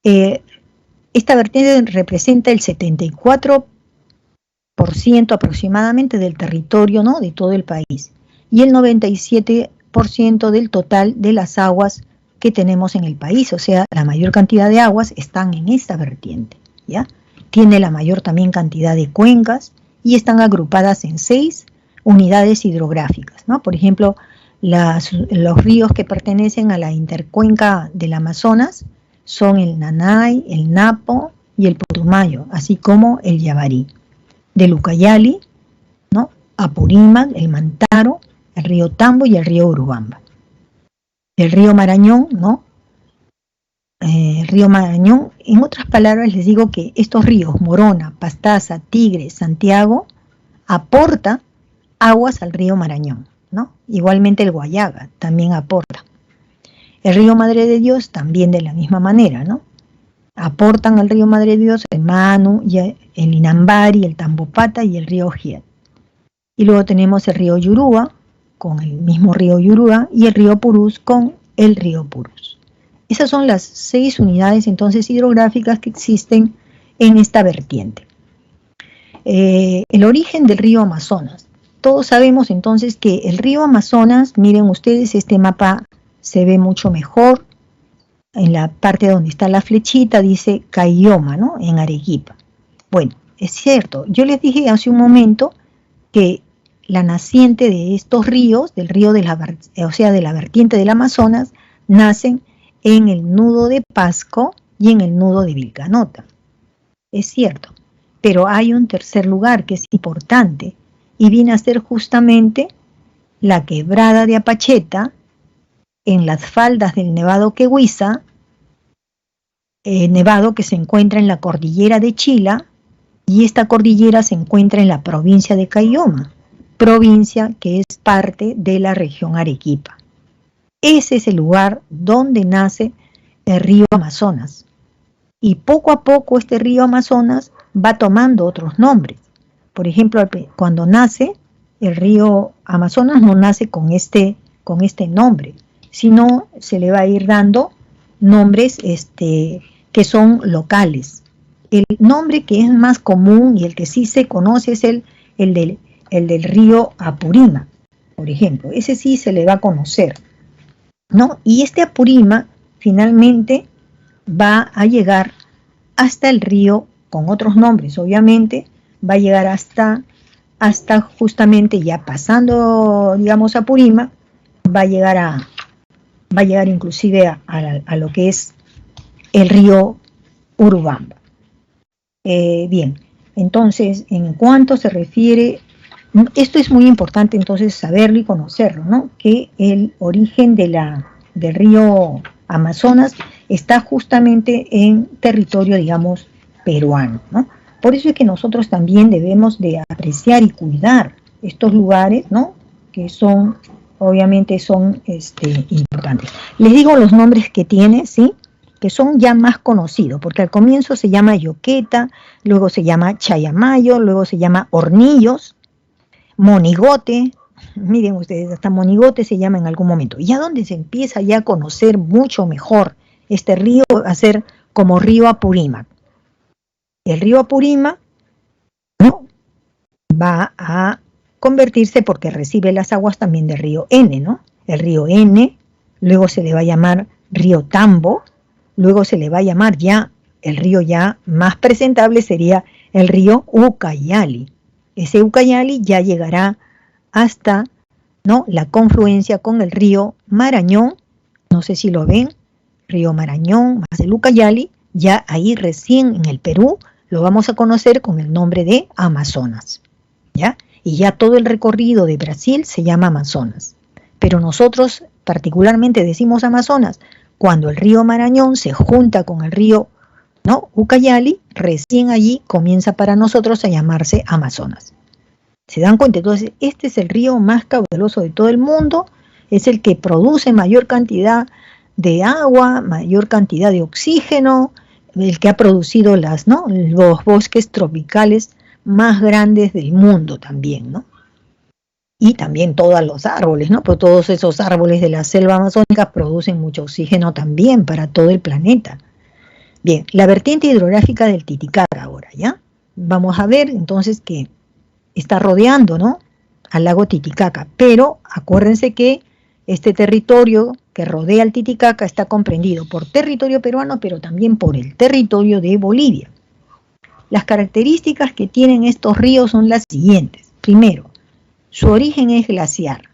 esta vertiente representa el 74% aproximadamente del territorio, ¿no?, de todo el país, y el 97% del total de las aguas que tenemos en el país, o sea, la mayor cantidad de aguas están en esta vertiente, ¿ya? Tiene la mayor también cantidad de cuencas y están agrupadas en 6 unidades hidrográficas, ¿no? Por ejemplo, los ríos que pertenecen a la intercuenca del Amazonas son el Nanay, el Napo y el Putumayo, así como el Yavarí. Del Ucayali, ¿no?, Apurímac, el Mantaro, el río Tambo y el río Urubamba. El río Marañón, ¿no? El río Marañón, en otras palabras les digo que estos ríos, Morona, Pastaza, Tigre, Santiago, aporta aguas al río Marañón, ¿no? Igualmente el Guayaga también aporta. El río Madre de Dios también de la misma manera, ¿no? Aportan al río Madre de Dios el Manu, y el Inambari, el Tambopata y el río Giat. Y luego tenemos el río Yurúa, con el mismo río Yurúa, y el río Purús con el río Purús. Esas son las 6 unidades entonces hidrográficas que existen en esta vertiente. El origen del río Amazonas. Todos sabemos entonces que el río Amazonas, miren ustedes, este mapa se ve mucho mejor. En la parte donde está la flechita dice Caylloma, ¿no? En Arequipa. Bueno, es cierto, yo les dije hace un momento que la naciente de estos ríos, del río de la vertiente del Amazonas, nacen en el nudo de Pasco y en el nudo de Vilcanota. Es cierto, pero hay un tercer lugar que es importante y viene a ser justamente la quebrada de Apacheta en las faldas del Nevado Quehuiza, nevado que se encuentra en la cordillera de Chila, y esta cordillera se encuentra en la provincia de Caylloma, provincia que es parte de la región Arequipa. Ese es el lugar donde nace el río Amazonas. Y poco a poco este río Amazonas va tomando otros nombres. Por ejemplo, cuando nace el río Amazonas no nace con este nombre, sino se le va a ir dando nombres que son locales. El nombre que es más común y el que sí se conoce es el del río Apurímac, por ejemplo. Ese sí se le va a conocer, ¿no? Y este Apurímac finalmente va a llegar hasta el río, con otros nombres obviamente, va a llegar hasta justamente ya pasando, digamos, Apurímac, va a llegar inclusive a lo que es el río Urubamba. Bien, entonces, en cuanto se refiere, esto es muy importante entonces saberlo y conocerlo, ¿no? Que el origen del río Amazonas está justamente en territorio, digamos, peruano, ¿no? Por eso es que nosotros también debemos de apreciar y cuidar estos lugares, ¿no? Que son, obviamente son importantes. Les digo los nombres que tiene, ¿sí? Que son ya más conocidos, porque al comienzo se llama Yoqueta, luego se llama Chayamayo, luego se llama Hornillos, Monigote, miren ustedes, hasta Monigote se llama en algún momento. Ya donde se empieza ya a conocer mucho mejor este río va a ser como río Apurímac. El río Apurímac, ¿no?, va a convertirse porque recibe las aguas también del río N, ¿no? El río N, luego se le va a llamar río Tambo, luego se le va a llamar ya, el río ya más presentable sería el río Ucayali. Ese Ucayali ya llegará hasta, ¿no?, la confluencia con el río Marañón, no sé si lo ven, río Marañón más el Ucayali, ya ahí recién en el Perú lo vamos a conocer con el nombre de Amazonas, ¿ya? Y ya todo el recorrido de Brasil se llama Amazonas. Pero nosotros particularmente decimos Amazonas cuando el río Marañón se junta con el río, ¿no?, Ucayali, recién allí comienza para nosotros a llamarse Amazonas. ¿Se dan cuenta? Entonces, este es el río más caudaloso de todo el mundo, es el que produce mayor cantidad de agua, mayor cantidad de oxígeno, el que ha producido los bosques tropicales más grandes del mundo también, ¿no? Y también todos los árboles, ¿no? Pues todos esos árboles de la selva amazónica producen mucho oxígeno también para todo el planeta. Bien, la vertiente hidrográfica del Titicaca ahora, ¿ya? Vamos a ver entonces que está rodeando, ¿no?, al lago Titicaca, pero acuérdense que este territorio que rodea al Titicaca está comprendido por territorio peruano, pero también por el territorio de Bolivia. Las características que tienen estos ríos son las siguientes. Primero, su origen es glaciar.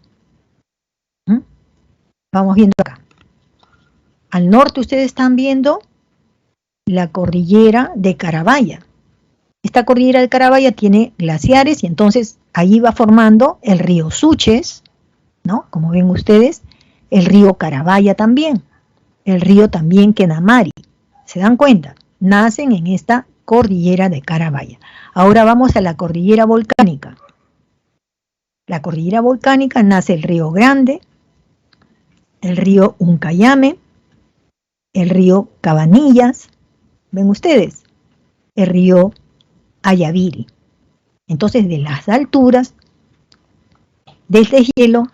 Vamos viendo acá. Al norte ustedes están viendo la cordillera de Carabaya. Esta cordillera de Carabaya tiene glaciares y entonces allí va formando el río Suches, ¿no?, como ven ustedes, el río Carabaya también, el río también Quenamari. ¿Se dan cuenta? Nacen en esta cordillera de Carabaya. Ahora vamos a la cordillera volcánica. la cordillera volcánica nace el río Grande, el río Uncayame, el río Cabanillas, ven ustedes, el río Ayaviri. Entonces, de las alturas del deshielo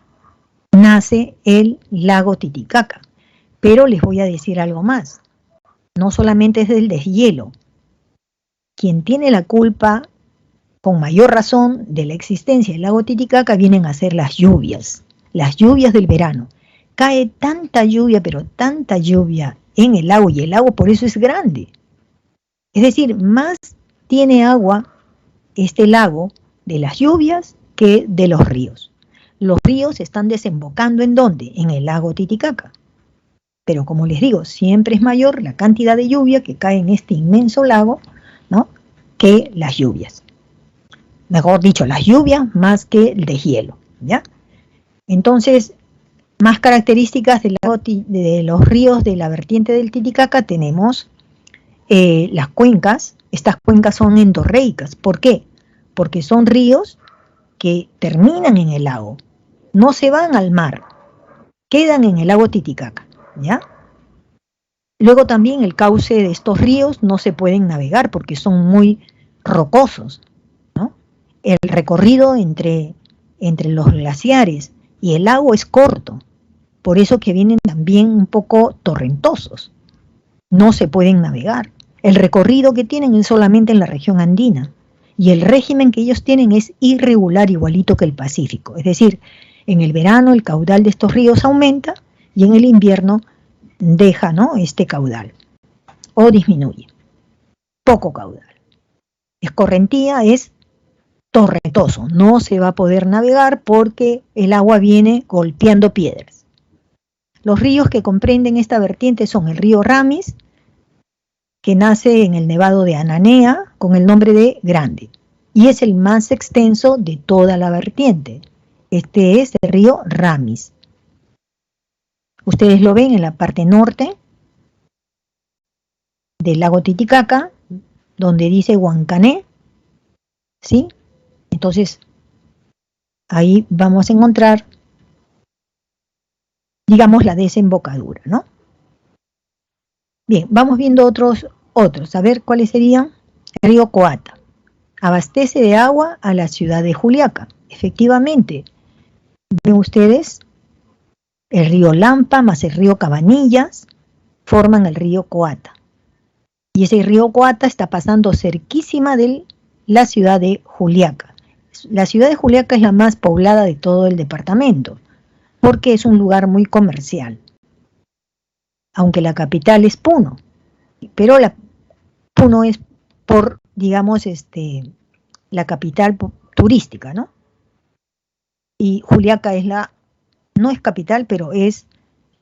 nace el lago Titicaca. Pero les voy a decir algo más. No solamente es del deshielo. Quien tiene la culpa, con mayor razón, de la existencia del lago Titicaca vienen a ser las lluvias del verano. Cae tanta lluvia, pero tanta lluvia en el lago, y el lago por eso es grande. Es decir, más tiene agua este lago de las lluvias que de los ríos. Los ríos están desembocando ¿en dónde? En el lago Titicaca. Pero como les digo, siempre es mayor la cantidad de lluvia que cae en este inmenso lago, ¿no?, que las lluvias. Mejor dicho, las lluvias más que el deshielo, ¿ya? Entonces, más características de los ríos de la vertiente del Titicaca tenemos las cuencas. Estas cuencas son endorreicas. ¿Por qué? Porque son ríos que terminan en el lago, no se van al mar, quedan en el lago Titicaca, ¿ya? Luego también el cauce de estos ríos no se pueden navegar porque son muy rocosos, ¿no? El recorrido entre los glaciares y el lago es corto, por eso que vienen también un poco torrentosos, no se pueden navegar. El recorrido que tienen es solamente en la región andina, y el régimen que ellos tienen es irregular, igualito que el Pacífico. Es decir, en el verano el caudal de estos ríos aumenta y en el invierno deja, ¿no?, este caudal o disminuye. Poco caudal. Escorrentía es torrentoso, no se va a poder navegar porque el agua viene golpeando piedras. Los ríos que comprenden esta vertiente son el río Ramis, que nace en el Nevado de Ananea con el nombre de Grande, y es el más extenso de toda la vertiente. Este es el río Ramis. Ustedes lo ven en la parte norte del lago Titicaca, donde dice Huancané, ¿sí? Entonces, ahí vamos a encontrar, digamos, la desembocadura, ¿no? Bien, vamos viendo otros. A ver cuáles serían. El río Coata abastece de agua a la ciudad de Juliaca. Efectivamente, ven ustedes, el río Lampa más el río Cabanillas forman el río Coata. Y ese río Coata está pasando cerquísima de la ciudad de Juliaca. La ciudad de Juliaca es la más poblada de todo el departamento, porque es un lugar muy comercial. Aunque la capital es Puno, pero Puno es por, digamos, la capital turística, ¿no? Y Juliaca no es capital, pero es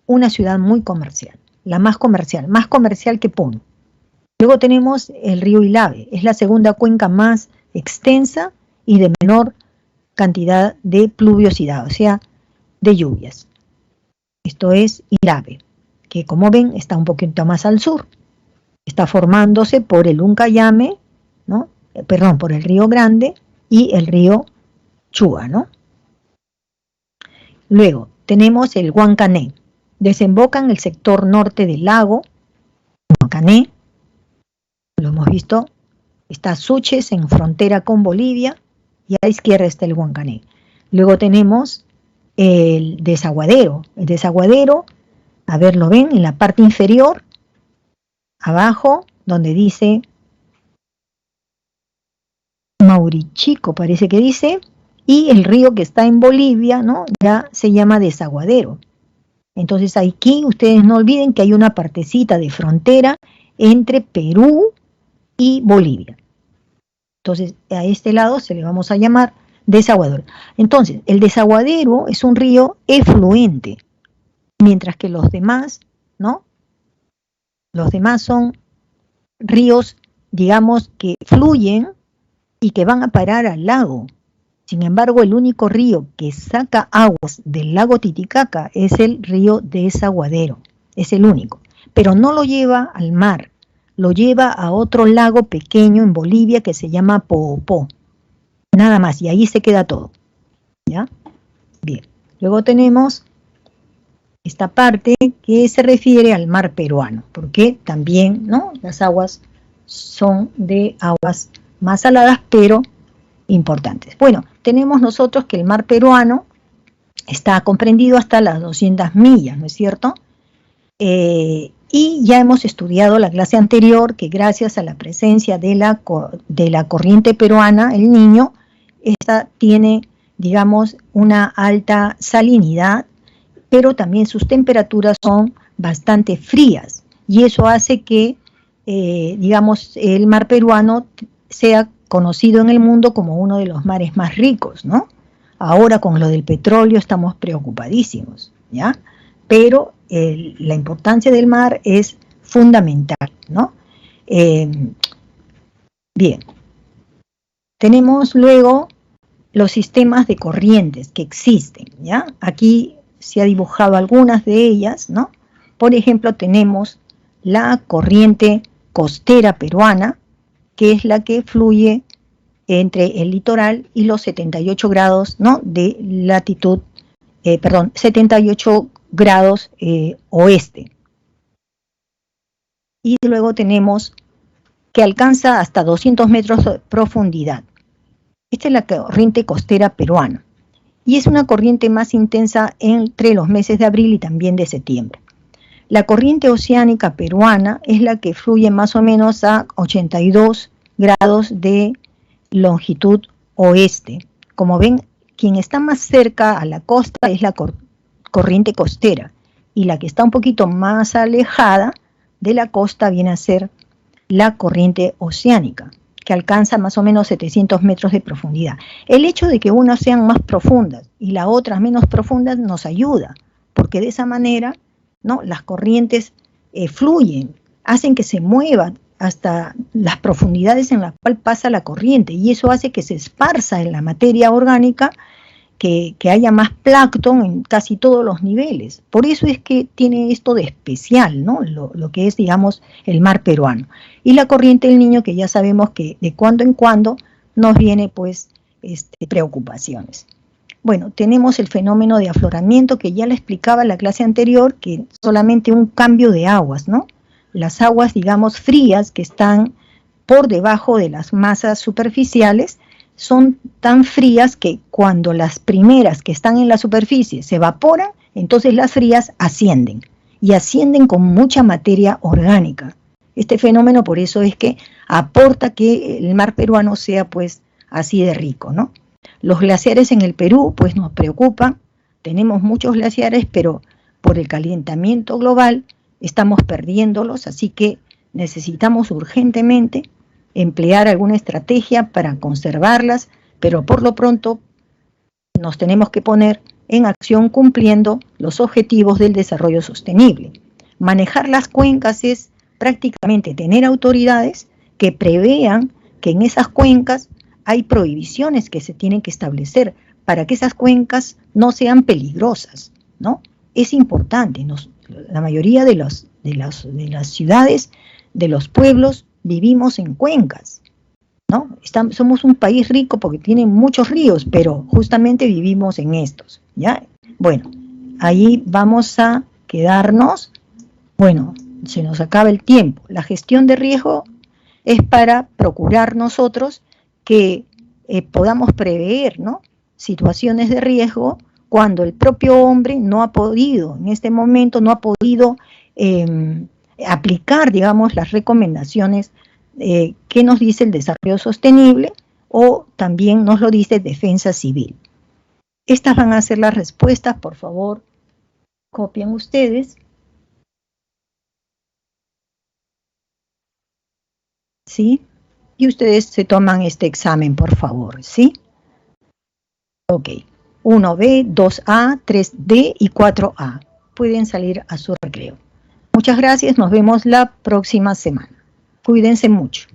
una ciudad muy comercial, la más comercial que Puno. Luego tenemos el río Ilave, es la segunda cuenca más extensa y de menor cantidad de pluviosidad, o sea, de lluvias. Esto es Ilave, que como ven está un poquito más al sur. Está formándose por el Uncayame, ¿no? Perdón, por el río Grande y el río Chúa, ¿no? Luego tenemos el Huancané. Desemboca en el sector norte del lago Huancané. Lo hemos visto. Está Suches en frontera con Bolivia y a la izquierda está el Huancané. Luego tenemos el desaguadero. El desaguadero, a ver, lo ven en la parte inferior, abajo, donde dice Maurichico, parece que dice, y el río que está en Bolivia, ¿no?, ya se llama desaguadero. Entonces aquí ustedes no olviden que hay una partecita de frontera entre Perú y Bolivia. Entonces a este lado se le vamos a llamar desaguadero. Entonces el desaguadero es un río efluente, mientras que los demás, ¿no?, los demás son ríos, digamos, que fluyen y que van a parar al lago. Sin embargo, el único río que saca aguas del lago Titicaca es el río Desaguadero. Es el único. Pero no lo lleva al mar, lo lleva a otro lago pequeño en Bolivia que se llama Poopó. Nada más, y ahí se queda todo. ¿ya? Bien, luego tenemos esta parte que se refiere al mar peruano, porque también, ¿no?, las aguas son de aguas más saladas, pero importantes. Bueno, tenemos nosotros que el mar peruano está comprendido hasta las 200 millas, ¿no es cierto? Y ya hemos estudiado la clase anterior que gracias a la presencia de la corriente peruana, el Niño, esta tiene, digamos, una alta salinidad, pero también sus temperaturas son bastante frías, y eso hace que, digamos, el mar peruano sea conocido en el mundo como uno de los mares más ricos, ¿no? Ahora con lo del petróleo estamos preocupadísimos, ¿ya? Pero la importancia del mar es fundamental, ¿no? Bien, tenemos luego los sistemas de corrientes que existen, ¿ya? Aquí se ha dibujado algunas de ellas, ¿no? Por ejemplo, tenemos la corriente costera peruana, que es la que fluye entre el litoral y los 78 grados, ¿no?, de latitud, 78 grados oeste. Y luego tenemos que alcanza hasta 200 metros de profundidad. Esta es la corriente costera peruana, y es una corriente más intensa entre los meses de abril y también de septiembre. La corriente oceánica peruana es la que fluye más o menos a 82 grados de longitud oeste. Como ven, quien está más cerca a la costa es la corriente costera, y la que está un poquito más alejada de la costa viene a ser la corriente oceánica, que alcanza más o menos 700 metros de profundidad. El hecho de que unas sean más profundas y las otras menos profundas nos ayuda, porque de esa manera, ¿no?, las corrientes fluyen, hacen que se muevan hasta las profundidades en las cuales pasa la corriente, y eso hace que se esparza en la materia orgánica, que haya más plancton en casi todos los niveles. Por eso es que tiene esto de especial, ¿no?, lo que es, digamos, el mar peruano. Y la corriente del Niño, que ya sabemos que de cuando en cuando nos viene, pues, preocupaciones. Bueno, tenemos el fenómeno de afloramiento, que ya le explicaba en la clase anterior, que solamente un cambio de aguas, ¿no? Las aguas, digamos, frías, que están por debajo de las masas superficiales, son tan frías que cuando las primeras que están en la superficie se evaporan, entonces las frías ascienden, y ascienden con mucha materia orgánica. Este fenómeno, por eso es que aporta que el mar peruano sea, pues, así de rico, ¿no? Los glaciares en el Perú, pues, nos preocupan. Tenemos muchos glaciares, pero por el calentamiento global estamos perdiéndolos, así que necesitamos urgentemente emplear alguna estrategia para conservarlas, pero por lo pronto nos tenemos que poner en acción cumpliendo los objetivos del desarrollo sostenible. Manejar las cuencas es prácticamente tener autoridades que prevean que en esas cuencas hay prohibiciones que se tienen que establecer para que esas cuencas no sean peligrosas, ¿no? Es importante. La mayoría de las ciudades, de los pueblos, vivimos en cuencas, ¿no? Somos un país rico porque tiene muchos ríos, pero justamente vivimos en estos, ¿ya? Bueno, ahí vamos a quedarnos. Bueno, se nos acaba el tiempo. La gestión de riesgo es para procurar nosotros que podamos prever, ¿no?, situaciones de riesgo cuando el propio hombre no ha podido, en este momento no ha podido aplicar, digamos, las recomendaciones que nos dice el desarrollo sostenible, o también nos lo dice Defensa Civil. Estas van a ser las respuestas, por favor, copien ustedes. ¿Sí? Y ustedes se toman este examen, por favor, ¿sí? Ok. 1B, 2A, 3D y 4A. Pueden salir a su recreo. Muchas gracias, nos vemos la próxima semana. Cuídense mucho.